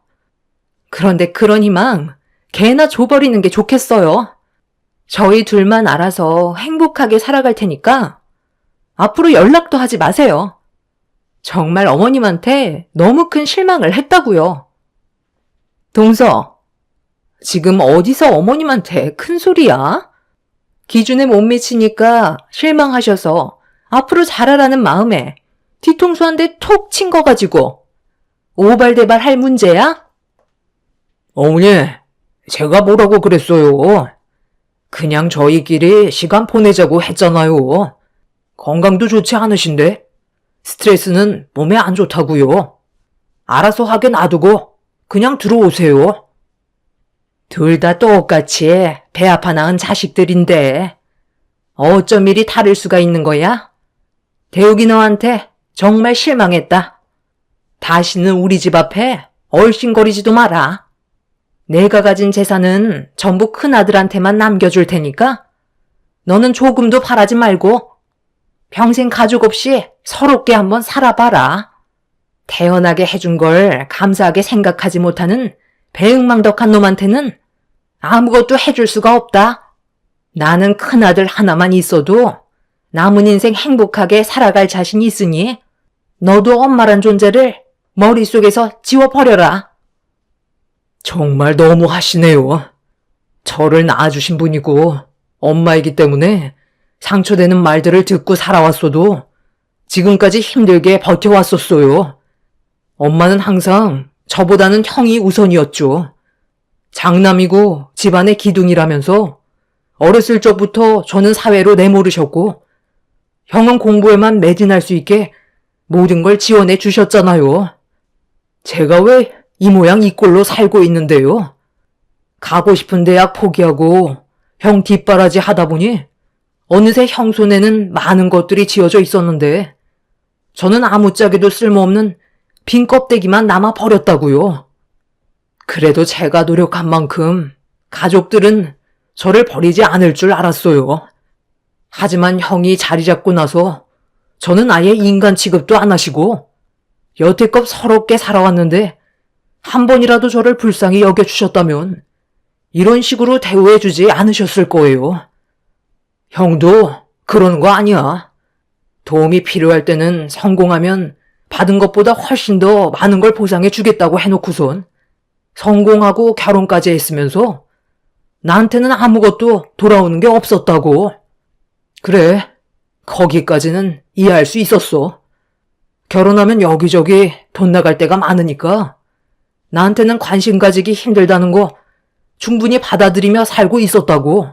그런데 그런 희망 개나 줘버리는 게 좋겠어요. 저희 둘만 알아서 행복하게 살아갈 테니까 앞으로 연락도 하지 마세요. 정말 어머님한테 너무 큰 실망을 했다고요. 동서, 지금 어디서 어머님한테 큰 소리야? 기준에 못 미치니까 실망하셔서 앞으로 잘하라는 마음에 뒤통수 한 대 톡 친 거 가지고 오발대발 할 문제야? 어머니, 제가 뭐라고 그랬어요? 그냥 저희끼리 시간 보내자고 했잖아요. 건강도 좋지 않으신데 스트레스는 몸에 안 좋다고요. 알아서 하게 놔두고 그냥 들어오세요. 둘 다 똑같이 배 아파 낳은 자식들인데 어쩜 이리 다를 수가 있는 거야? 대욱이 너한테 정말 실망했다. 다시는 우리 집 앞에 얼씬거리지도 마라. 내가 가진 재산은 전부 큰아들한테만 남겨줄 테니까 너는 조금도 바라지 말고 평생 가족 없이 서럽게 한번 살아봐라. 태어나게 해준 걸 감사하게 생각하지 못하는 배은망덕한 놈한테는 아무것도 해줄 수가 없다. 나는 큰아들 하나만 있어도 남은 인생 행복하게 살아갈 자신이 있으니 너도 엄마란 존재를 머릿속에서 지워버려라. 정말 너무 하시네요. 저를 낳아주신 분이고 엄마이기 때문에 상처되는 말들을 듣고 살아왔어도 지금까지 힘들게 버텨왔었어요. 엄마는 항상 저보다는 형이 우선이었죠. 장남이고 집안의 기둥이라면서 어렸을 적부터 저는 사회로 내모르셨고 형은 공부에만 매진할 수 있게 모든 걸 지원해 주셨잖아요. 제가 왜 이 모양 이 꼴로 살고 있는데요. 가고 싶은 대학 포기하고 형 뒷바라지 하다 보니 어느새 형 손에는 많은 것들이 지어져 있었는데 저는 아무짝에도 쓸모없는 빈 껍데기만 남아 버렸다고요. 그래도 제가 노력한 만큼 가족들은 저를 버리지 않을 줄 알았어요. 하지만 형이 자리 잡고 나서 저는 아예 인간 취급도 안 하시고 여태껏 서럽게 살아왔는데 한 번이라도 저를 불쌍히 여겨주셨다면 이런 식으로 대우해주지 않으셨을 거예요. 형도 그러는 거 아니야. 도움이 필요할 때는 성공하면 받은 것보다 훨씬 더 많은 걸 보상해 주겠다고 해놓고선 성공하고 결혼까지 했으면서 나한테는 아무것도 돌아오는 게 없었다고. 그래, 거기까지는 이해할 수 있었어. 결혼하면 여기저기 돈 나갈 때가 많으니까 나한테는 관심 가지기 힘들다는 거 충분히 받아들이며 살고 있었다고.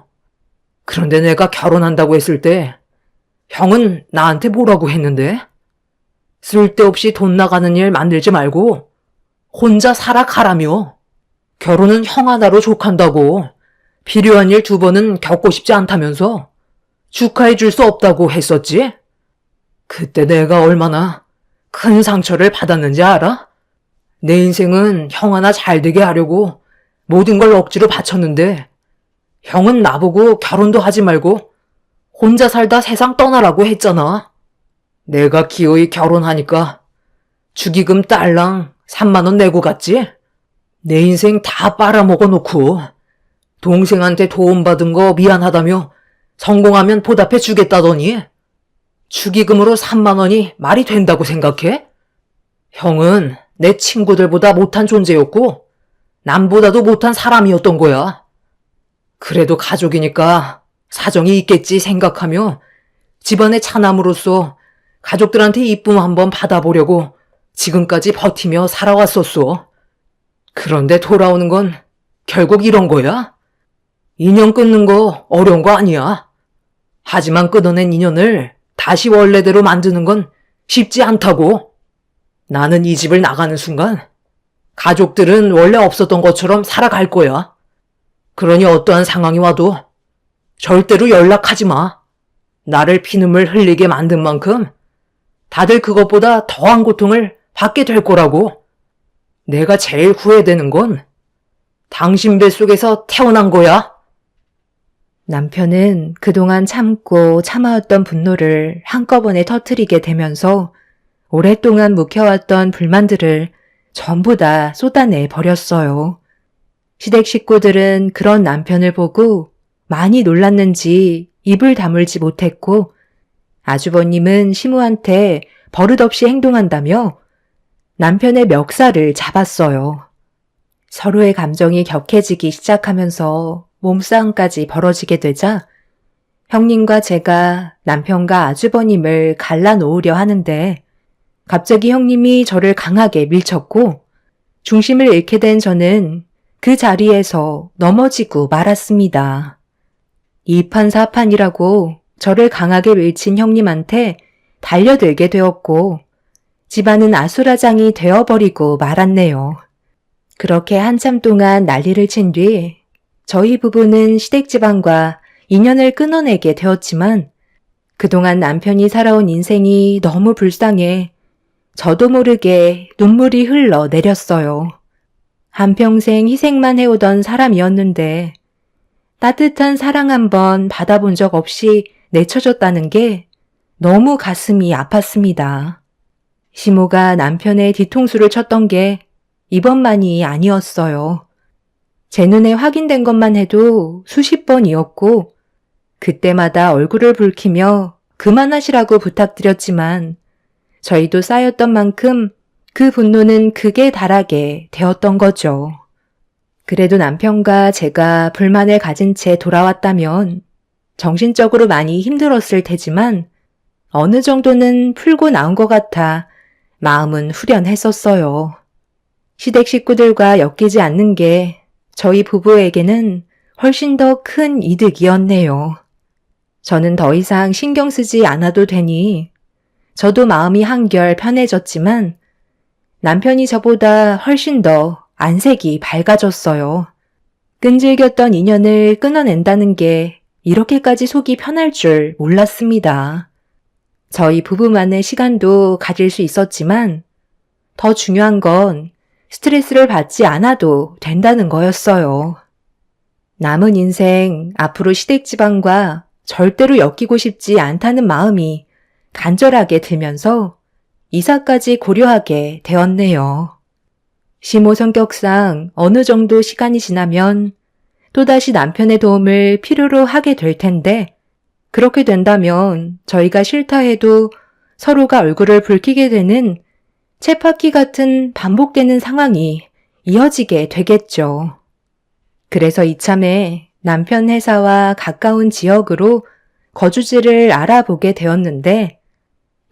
그런데 내가 결혼한다고 했을 때 형은 나한테 뭐라고 했는데? 쓸데없이 돈 나가는 일 만들지 말고 혼자 살아가라며. 결혼은 형 하나로 족한다고. 필요한 일 2번은 겪고 싶지 않다면서 축하해 줄 수 없다고 했었지? 그때 내가 얼마나 큰 상처를 받았는지 알아? 내 인생은 형 하나 잘 되게 하려고 모든 걸 억지로 바쳤는데 형은 나보고 결혼도 하지 말고 혼자 살다 세상 떠나라고 했잖아. 내가 기어이 결혼하니까 축의금 딸랑 3만 원 내고 갔지? 내 인생 다 빨아먹어 놓고 동생한테 도움받은 거 미안하다며 성공하면 보답해 주겠다더니 축의금으로 3만 원이 말이 된다고 생각해? 형은 내 친구들보다 못한 존재였고 남보다도 못한 사람이었던 거야. 그래도 가족이니까 사정이 있겠지 생각하며 집안의 차남으로서 가족들한테 이쁨 한번 받아보려고 지금까지 버티며 살아왔었어. 그런데 돌아오는 건 결국 이런 거야. 인연 끊는 거 어려운 거 아니야. 하지만 끊어낸 인연을 다시 원래대로 만드는 건 쉽지 않다고. 나는 이 집을 나가는 순간 가족들은 원래 없었던 것처럼 살아갈 거야. 그러니 어떠한 상황이 와도 절대로 연락하지 마. 나를 피눈물 흘리게 만든 만큼 다들 그것보다 더한 고통을 받게 될 거라고. 내가 제일 후회되는 건 당신 뱃속에서 태어난 거야. 남편은 그동안 참고 참아왔던 분노를 한꺼번에 터뜨리게 되면서 오랫동안 묵혀왔던 불만들을 전부 다 쏟아내 버렸어요. 시댁 식구들은 그런 남편을 보고 많이 놀랐는지 입을 다물지 못했고 아주버님은 시무한테 버릇없이 행동한다며 남편의 멱살을 잡았어요. 서로의 감정이 격해지기 시작하면서 몸싸움까지 벌어지게 되자 형님과 제가 남편과 아주버님을 갈라놓으려 하는데 갑자기 형님이 저를 강하게 밀쳤고 중심을 잃게 된 저는 그 자리에서 넘어지고 말았습니다. 이판사판이라고 저를 강하게 밀친 형님한테 달려들게 되었고 집안은 아수라장이 되어버리고 말았네요. 그렇게 한참 동안 난리를 친 뒤 저희 부부는 시댁집안과 인연을 끊어내게 되었지만 그동안 남편이 살아온 인생이 너무 불쌍해 저도 모르게 눈물이 흘러내렸어요. 한평생 희생만 해오던 사람이었는데 따뜻한 사랑 한번 받아본 적 없이 내쳐졌다는 게 너무 가슴이 아팠습니다. 시모가 남편의 뒤통수를 쳤던 게 이번만이 아니었어요. 제 눈에 확인된 것만 해도 수십 번이었고 그때마다 얼굴을 붉히며 그만하시라고 부탁드렸지만 저희도 쌓였던 만큼 그 분노는 극에 달하게 되었던 거죠. 그래도 남편과 제가 불만을 가진 채 돌아왔다면 정신적으로 많이 힘들었을 테지만 어느 정도는 풀고 나온 것 같아 마음은 후련했었어요. 시댁 식구들과 엮이지 않는 게 저희 부부에게는 훨씬 더 큰 이득이었네요. 저는 더 이상 신경 쓰지 않아도 되니 저도 마음이 한결 편해졌지만 남편이 저보다 훨씬 더 안색이 밝아졌어요. 끈질겼던 인연을 끊어낸다는 게 이렇게까지 속이 편할 줄 몰랐습니다. 저희 부부만의 시간도 가질 수 있었지만 더 중요한 건 스트레스를 받지 않아도 된다는 거였어요. 남은 인생 앞으로 시댁 집안과 절대로 엮이고 싶지 않다는 마음이 간절하게 들면서 이사까지 고려하게 되었네요. 시모 성격상 어느 정도 시간이 지나면 또다시 남편의 도움을 필요로 하게 될 텐데 그렇게 된다면 저희가 싫다 해도 서로가 얼굴을 붉히게 되는 쳇바퀴 같은 반복되는 상황이 이어지게 되겠죠. 그래서 이참에 남편 회사와 가까운 지역으로 거주지를 알아보게 되었는데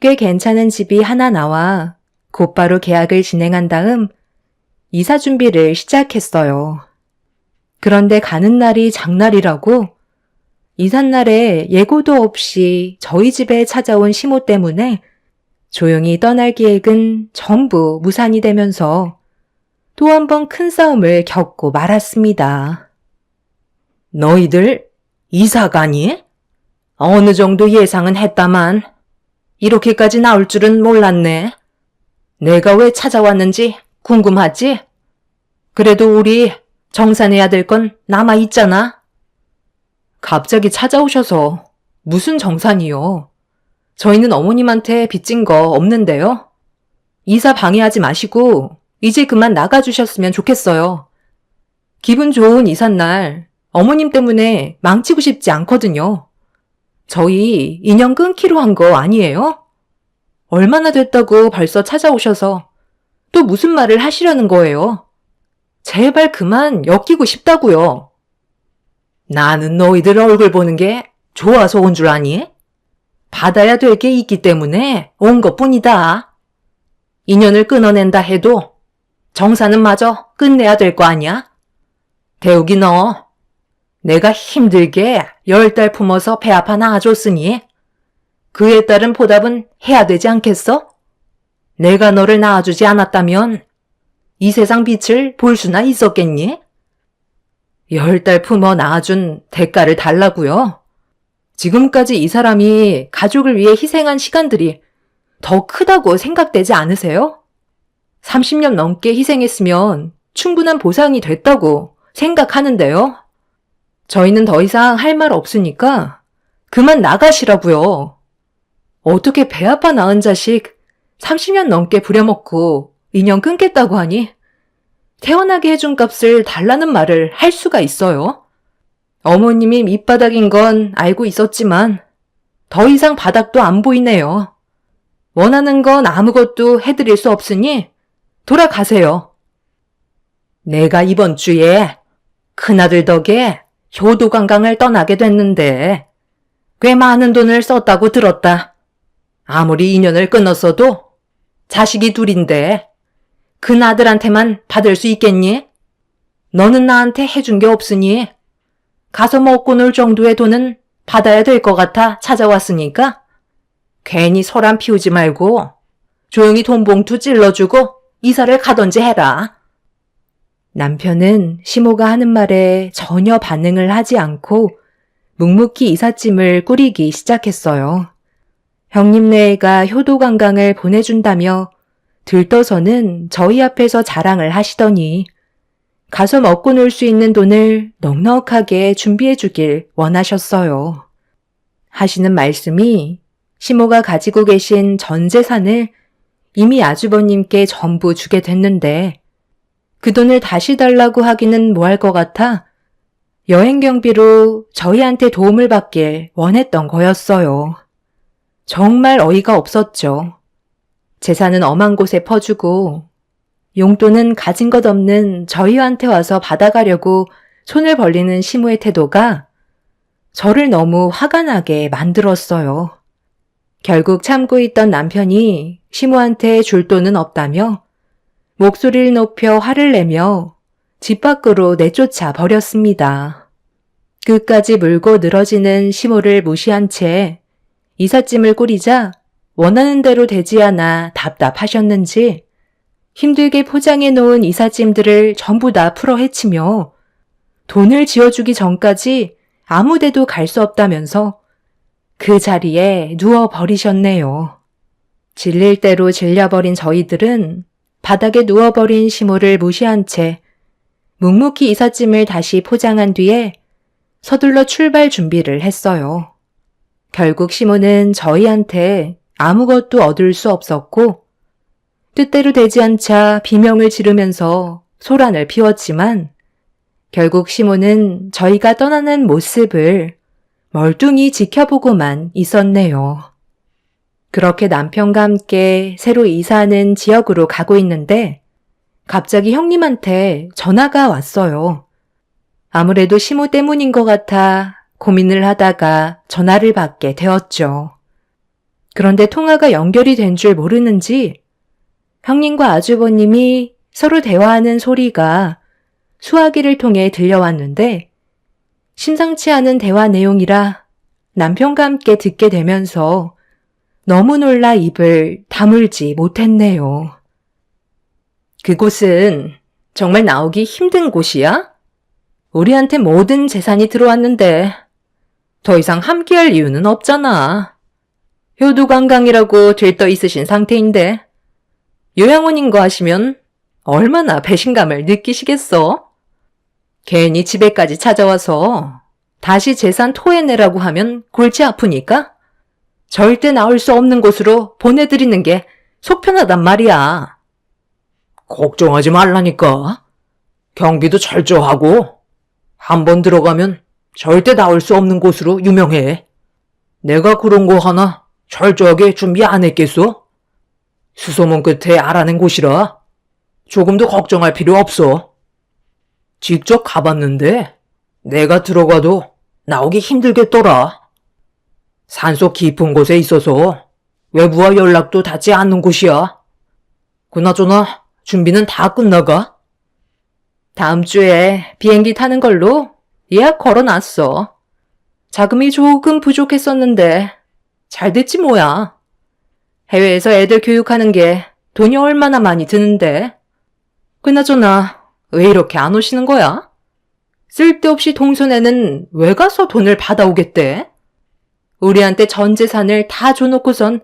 꽤 괜찮은 집이 하나 나와 곧바로 계약을 진행한 다음 이사 준비를 시작했어요. 그런데 가는 날이 장날이라고 이삿날에 예고도 없이 저희 집에 찾아온 시모 때문에 조용히 떠날 계획은 전부 무산이 되면서 또 한 번 큰 싸움을 겪고 말았습니다. 너희들 이사 가니? 어느 정도 예상은 했다만 이렇게까지 나올 줄은 몰랐네. 내가 왜 찾아왔는지 궁금하지? 그래도 우리 정산해야 될 건 남아있잖아. 갑자기 찾아오셔서 무슨 정산이요? 저희는 어머님한테 빚진 거 없는데요. 이사 방해하지 마시고 이제 그만 나가주셨으면 좋겠어요. 기분 좋은 이삿날 어머님 때문에 망치고 싶지 않거든요. 저희 인연 끊기로 한 거 아니에요? 얼마나 됐다고 벌써 찾아오셔서 또 무슨 말을 하시려는 거예요? 제발 그만 엮이고 싶다고요. 나는 너희들 얼굴 보는 게 좋아서 온 줄 아니? 받아야 될 게 있기 때문에 온 것뿐이다. 인연을 끊어낸다 해도 정사는 마저 끝내야 될 거 아니야? 대욱이 너, 내가 힘들게 10달 품어서 배 아파 낳아줬으니 그에 따른 보답은 해야 되지 않겠어? 내가 너를 낳아주지 않았다면 이 세상 빛을 볼 수나 있었겠니? 10달 품어 낳아준 대가를 달라고요. 지금까지 이 사람이 가족을 위해 희생한 시간들이 더 크다고 생각되지 않으세요? 30년 넘게 희생했으면 충분한 보상이 됐다고 생각하는데요. 저희는 더 이상 할 말 없으니까 그만 나가시라고요. 어떻게 배 아파 낳은 자식 30년 넘게 부려먹고 인연 끊겠다고 하니 태어나게 해준 값을 달라는 말을 할 수가 있어요? 어머님이 밑바닥인 건 알고 있었지만 더 이상 바닥도 안 보이네요. 원하는 건 아무것도 해드릴 수 없으니 돌아가세요. 내가 이번 주에 큰아들 덕에 효도관광을 떠나게 됐는데 꽤 많은 돈을 썼다고 들었다. 아무리 인연을 끊었어도 자식이 둘인데 큰아들한테만 받을 수 있겠니? 너는 나한테 해준 게 없으니 가서 먹고 놀 정도의 돈은 받아야 될 것 같아 찾아왔으니까 괜히 소란 피우지 말고 조용히 돈 봉투 찔러주고 이사를 가던지 해라. 남편은 시모가 하는 말에 전혀 반응을 하지 않고 묵묵히 이삿짐을 꾸리기 시작했어요. 형님네가 효도관광을 보내준다며 들떠서는 저희 앞에서 자랑을 하시더니 가서 먹고 놀 수 있는 돈을 넉넉하게 준비해 주길 원하셨어요. 하시는 말씀이 시모가 가지고 계신 전 재산을 이미 아주버님께 전부 주게 됐는데 그 돈을 다시 달라고 하기는 뭐할 것 같아 여행 경비로 저희한테 도움을 받길 원했던 거였어요. 정말 어이가 없었죠. 재산은 엄한 곳에 퍼주고 용돈은 가진 것 없는 저희한테 와서 받아가려고 손을 벌리는 시모의 태도가 저를 너무 화가 나게 만들었어요. 결국 참고 있던 남편이 시모한테 줄 돈은 없다며 목소리를 높여 화를 내며 집 밖으로 내쫓아 버렸습니다. 끝까지 물고 늘어지는 시모를 무시한 채 이삿짐을 꾸리자 원하는 대로 되지 않아 답답하셨는지 힘들게 포장해 놓은 이삿짐들을 전부 다 풀어 헤치며 돈을 지어주기 전까지 아무 데도 갈 수 없다면서 그 자리에 누워버리셨네요. 질릴 대로 질려버린 저희들은 바닥에 누워버린 시모를 무시한 채 묵묵히 이삿짐을 다시 포장한 뒤에 서둘러 출발 준비를 했어요. 결국 시모는 저희한테 아무것도 얻을 수 없었고 뜻대로 되지 않자 비명을 지르면서 소란을 피웠지만 결국 시모는 저희가 떠나는 모습을 멀뚱히 지켜보고만 있었네요. 그렇게 남편과 함께 새로 이사하는 지역으로 가고 있는데 갑자기 형님한테 전화가 왔어요. 아무래도 시모 때문인 것 같아 고민을 하다가 전화를 받게 되었죠. 그런데 통화가 연결이 된 줄 모르는지 형님과 아주버님이 서로 대화하는 소리가 수화기를 통해 들려왔는데 심상치 않은 대화 내용이라 남편과 함께 듣게 되면서 너무 놀라 입을 다물지 못했네요. 그곳은 정말 나오기 힘든 곳이야? 우리한테 모든 재산이 들어왔는데 더 이상 함께할 이유는 없잖아. 효도관광이라고 들떠 있으신 상태인데 요양원인 거 하시면 얼마나 배신감을 느끼시겠어? 괜히 집에까지 찾아와서 다시 재산 토해내라고 하면 골치 아프니까 절대 나올 수 없는 곳으로 보내드리는 게 속 편하단 말이야. 걱정하지 말라니까. 경비도 철저하고 한번 들어가면 절대 나올 수 없는 곳으로 유명해. 내가 그런 거 하나 철저하게 준비 안 했겠어? 수소문 끝에 알아낸 곳이라 조금도 걱정할 필요 없어. 직접 가봤는데 내가 들어가도 나오기 힘들겠더라. 산속 깊은 곳에 있어서 외부와 연락도 닿지 않는 곳이야. 그나저나 준비는 다 끝나가? 다음 주에 비행기 타는 걸로 예약 걸어놨어. 자금이 조금 부족했었는데 잘 됐지 뭐야. 해외에서 애들 교육하는 게 돈이 얼마나 많이 드는데. 그나저나 왜 이렇게 안 오시는 거야? 쓸데없이 동선에는 왜 가서 돈을 받아오겠대? 우리한테 전 재산을 다 줘놓고선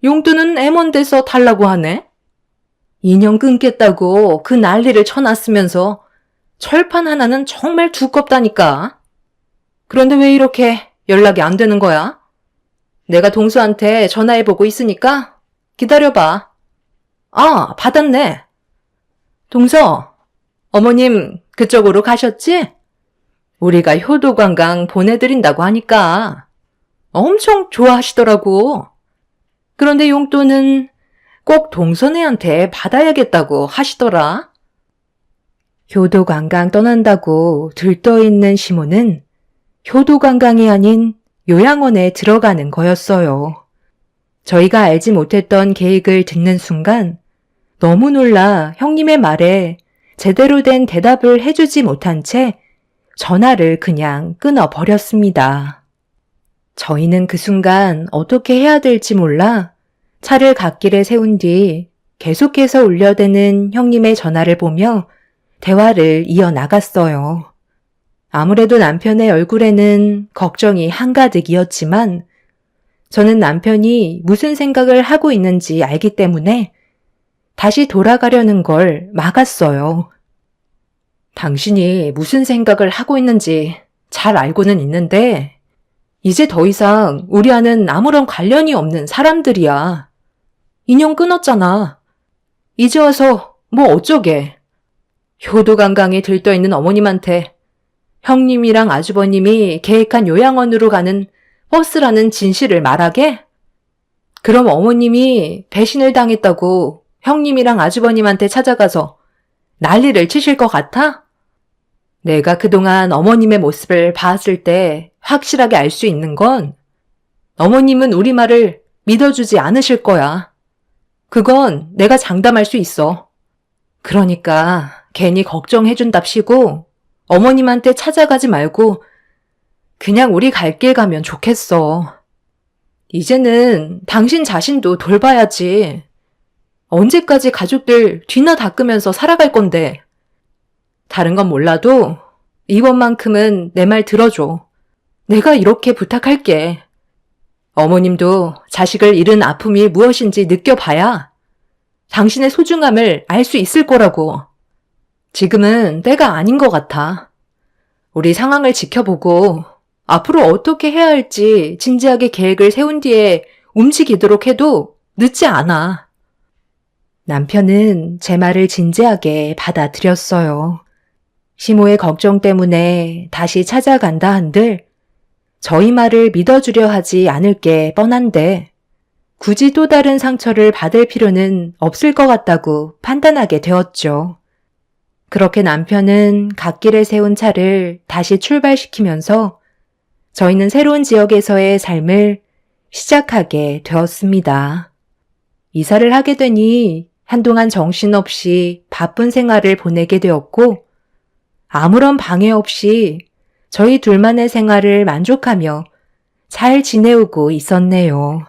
용돈은 애먼데서 달라고 하네? 인연 끊겠다고 그 난리를 쳐놨으면서 철판 하나는 정말 두껍다니까. 그런데 왜 이렇게 연락이 안 되는 거야? 내가 동수한테 전화해보고 있으니까 기다려봐. 아, 받았네. 동서, 어머님 그쪽으로 가셨지? 우리가 효도관광 보내드린다고 하니까 엄청 좋아하시더라고. 그런데 용돈은 꼭 동선애한테 받아야겠다고 하시더라. 효도관광 떠난다고 들떠있는 시모는 효도관광이 아닌 요양원에 들어가는 거였어요. 저희가 알지 못했던 계획을 듣는 순간 너무 놀라 형님의 말에 제대로 된 대답을 해주지 못한 채 전화를 그냥 끊어버렸습니다. 저희는 그 순간 어떻게 해야 될지 몰라 차를 갓길에 세운 뒤 계속해서 울려대는 형님의 전화를 보며 대화를 이어나갔어요. 아무래도 남편의 얼굴에는 걱정이 한가득이었지만 저는 남편이 무슨 생각을 하고 있는지 알기 때문에 다시 돌아가려는 걸 막았어요. 당신이 무슨 생각을 하고 있는지 잘 알고는 있는데 이제 더 이상 우리와는 아무런 관련이 없는 사람들이야. 인연 끊었잖아. 이제 와서 뭐 어쩌게. 효도관광에 들떠있는 어머님한테 형님이랑 아주버님이 계획한 요양원으로 가는 버스라는 진실을 말하게? 그럼 어머님이 배신을 당했다고 형님이랑 아주버님한테 찾아가서 난리를 치실 것 같아? 내가 그동안 어머님의 모습을 봤을 때 확실하게 알 수 있는 건 어머님은 우리 말을 믿어주지 않으실 거야. 그건 내가 장담할 수 있어. 그러니까 괜히 걱정해준답시고 어머님한테 찾아가지 말고 그냥 우리 갈 길 가면 좋겠어. 이제는 당신 자신도 돌봐야지. 언제까지 가족들 뒤나 닦으면서 살아갈 건데. 다른 건 몰라도 이번만큼은 내 말 들어줘. 내가 이렇게 부탁할게. 어머님도 자식을 잃은 아픔이 무엇인지 느껴봐야 당신의 소중함을 알 수 있을 거라고. 지금은 때가 아닌 것 같아. 우리 상황을 지켜보고 앞으로 어떻게 해야 할지 진지하게 계획을 세운 뒤에 움직이도록 해도 늦지 않아. 남편은 제 말을 진지하게 받아들였어요. 시모의 걱정 때문에 다시 찾아간다 한들 저희 말을 믿어주려 하지 않을 게 뻔한데 굳이 또 다른 상처를 받을 필요는 없을 것 같다고 판단하게 되었죠. 그렇게 남편은 갓길에 세운 차를 다시 출발시키면서 저희는 새로운 지역에서의 삶을 시작하게 되었습니다. 이사를 하게 되니 한동안 정신없이 바쁜 생활을 보내게 되었고 아무런 방해 없이 저희 둘만의 생활을 만족하며 잘 지내오고 있었네요.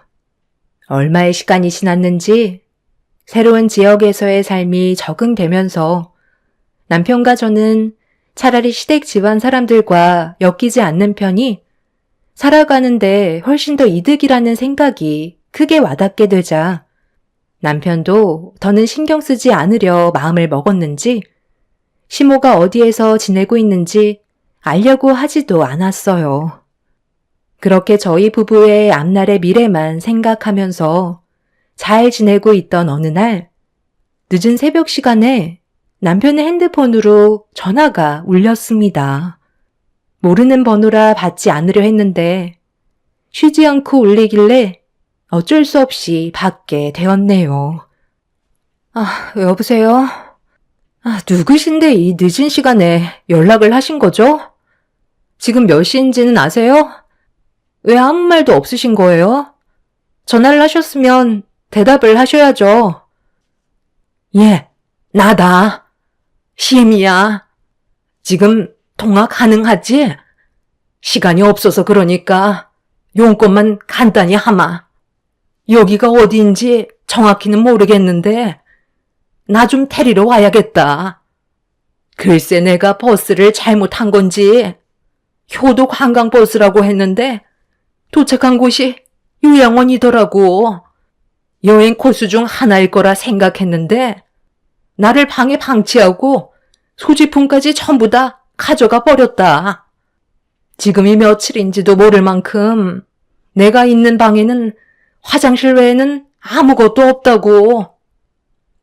얼마의 시간이 지났는지 새로운 지역에서의 삶이 적응되면서 남편과 저는 차라리 시댁 집안 사람들과 엮이지 않는 편이 살아가는데 훨씬 더 이득이라는 생각이 크게 와닿게 되자 남편도 더는 신경 쓰지 않으려 마음을 먹었는지 시모가 어디에서 지내고 있는지 알려고 하지도 않았어요. 그렇게 저희 부부의 앞날의 미래만 생각하면서 잘 지내고 있던 어느 날 늦은 새벽 시간에 남편의 핸드폰으로 전화가 울렸습니다. 모르는 번호라 받지 않으려 했는데 쉬지 않고 울리길래 어쩔 수 없이 받게 되었네요. 여보세요? 누구신데 이 늦은 시간에 연락을 하신 거죠? 지금 몇 시인지는 아세요? 왜 아무 말도 없으신 거예요? 전화를 하셨으면 대답을 하셔야죠. 예, 나다. 시엠이야. 지금 통화 가능하지? 시간이 없어서 그러니까 용건만 간단히 하마. 여기가 어디인지 정확히는 모르겠는데 나 좀 데리러 와야겠다. 글쎄 내가 버스를 잘못한 건지 효도 관광버스라고 했는데 도착한 곳이 요양원이더라고. 여행 코스 중 하나일 거라 생각했는데 나를 방에 방치하고 소지품까지 전부 다 가져가 버렸다. 지금이 며칠인지도 모를 만큼 내가 있는 방에는 화장실 외에는 아무것도 없다고.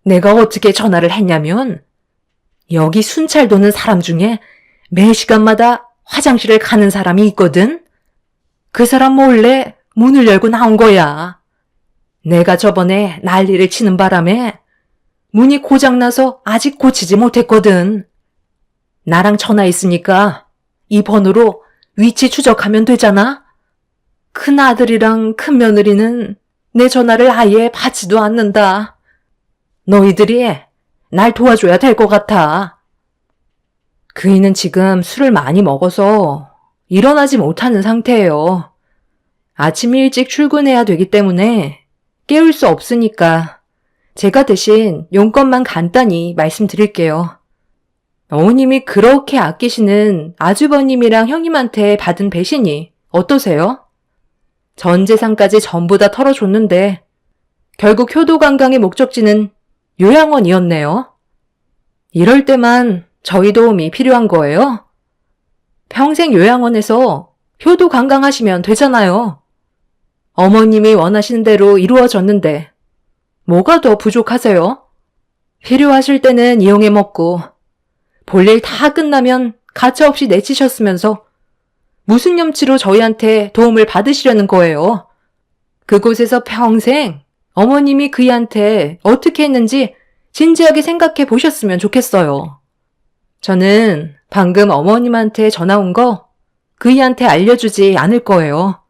내가 어떻게 전화를 했냐면 여기 순찰 도는 사람 중에 매 시간마다 화장실을 가는 사람이 있거든. 그 사람 몰래 문을 열고 나온 거야. 내가 저번에 난리를 치는 바람에 문이 고장나서 아직 고치지 못했거든. 나랑 전화 있으니까 이 번호로 위치 추적하면 되잖아. 큰 아들이랑 큰 며느리는 내 전화를 아예 받지도 않는다. 너희들이 날 도와줘야 될 것 같아. 그이는 지금 술을 많이 먹어서 일어나지 못하는 상태예요. 아침 일찍 출근해야 되기 때문에 깨울 수 없으니까 제가 대신 용건만 간단히 말씀드릴게요. 어머님이 그렇게 아끼시는 아주버님이랑 형님한테 받은 배신이 어떠세요? 전 재산까지 전부 다 털어줬는데 결국 효도관광의 목적지는 요양원이었네요. 이럴 때만 저희 도움이 필요한 거예요? 평생 요양원에서 효도관광하시면 되잖아요. 어머님이 원하시는 대로 이루어졌는데 뭐가 더 부족하세요? 필요하실 때는 이용해 먹고 볼일 다 끝나면 가차없이 내치셨으면서 무슨 염치로 저희한테 도움을 받으시려는 거예요? 그곳에서 평생 어머님이 그이한테 어떻게 했는지 진지하게 생각해 보셨으면 좋겠어요. 저는 방금 어머님한테 전화 온 거 그이한테 알려주지 않을 거예요.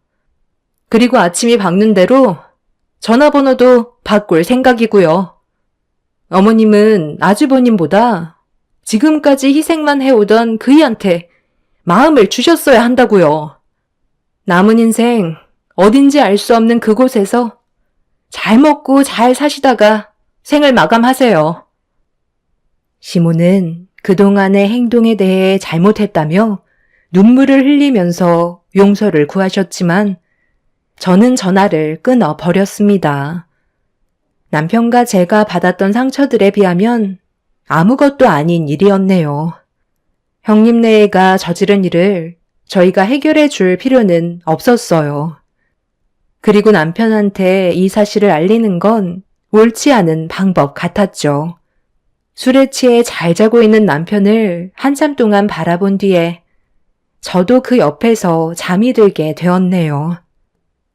그리고 아침이 밝는 대로 전화번호도 바꿀 생각이고요. 어머님은 아주버님보다 지금까지 희생만 해오던 그이한테 마음을 주셨어야 한다고요. 남은 인생 어딘지 알 수 없는 그곳에서 잘 먹고 잘 사시다가 생을 마감하세요. 시모는 그동안의 행동에 대해 잘못했다며 눈물을 흘리면서 용서를 구하셨지만 저는 전화를 끊어 버렸습니다. 남편과 제가 받았던 상처들에 비하면 아무것도 아닌 일이었네요. 형님네가 저지른 일을 저희가 해결해 줄 필요는 없었어요. 그리고 남편한테 이 사실을 알리는 건 옳지 않은 방법 같았죠. 술에 취해 잘 자고 있는 남편을 한참 동안 바라본 뒤에 저도 그 옆에서 잠이 들게 되었네요.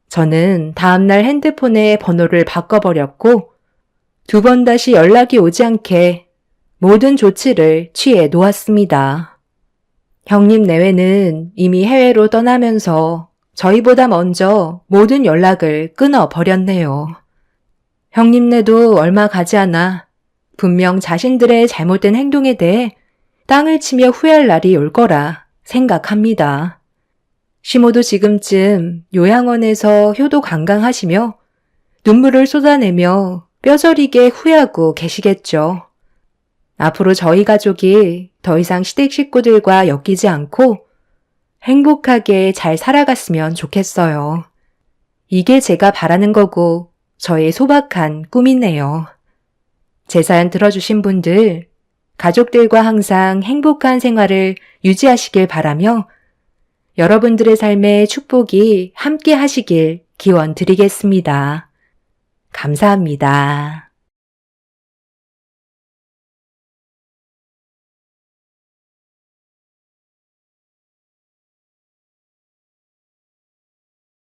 저는 다음날 핸드폰의 번호를 바꿔버렸고 2번 다시 연락이 오지 않게 모든 조치를 취해 놓았습니다. 형님 내외는 이미 해외로 떠나면서 저희보다 먼저 모든 연락을 끊어버렸네요. 형님네도 얼마 가지 않아 분명 자신들의 잘못된 행동에 대해 땅을 치며 후회할 날이 올 거라 생각합니다. 시모도 지금쯤 요양원에서 효도 관광하시며 눈물을 쏟아내며 뼈저리게 후회하고 계시겠죠. 앞으로 저희 가족이 더 이상 시댁 식구들과 엮이지 않고 행복하게 잘 살아갔으면 좋겠어요. 이게 제가 바라는 거고 저의 소박한 꿈이네요. 제 사연 들어주신 분들, 가족들과 항상 행복한 생활을 유지하시길 바라며 여러분들의 삶에 축복이 함께 하시길 기원 드리겠습니다. 감사합니다.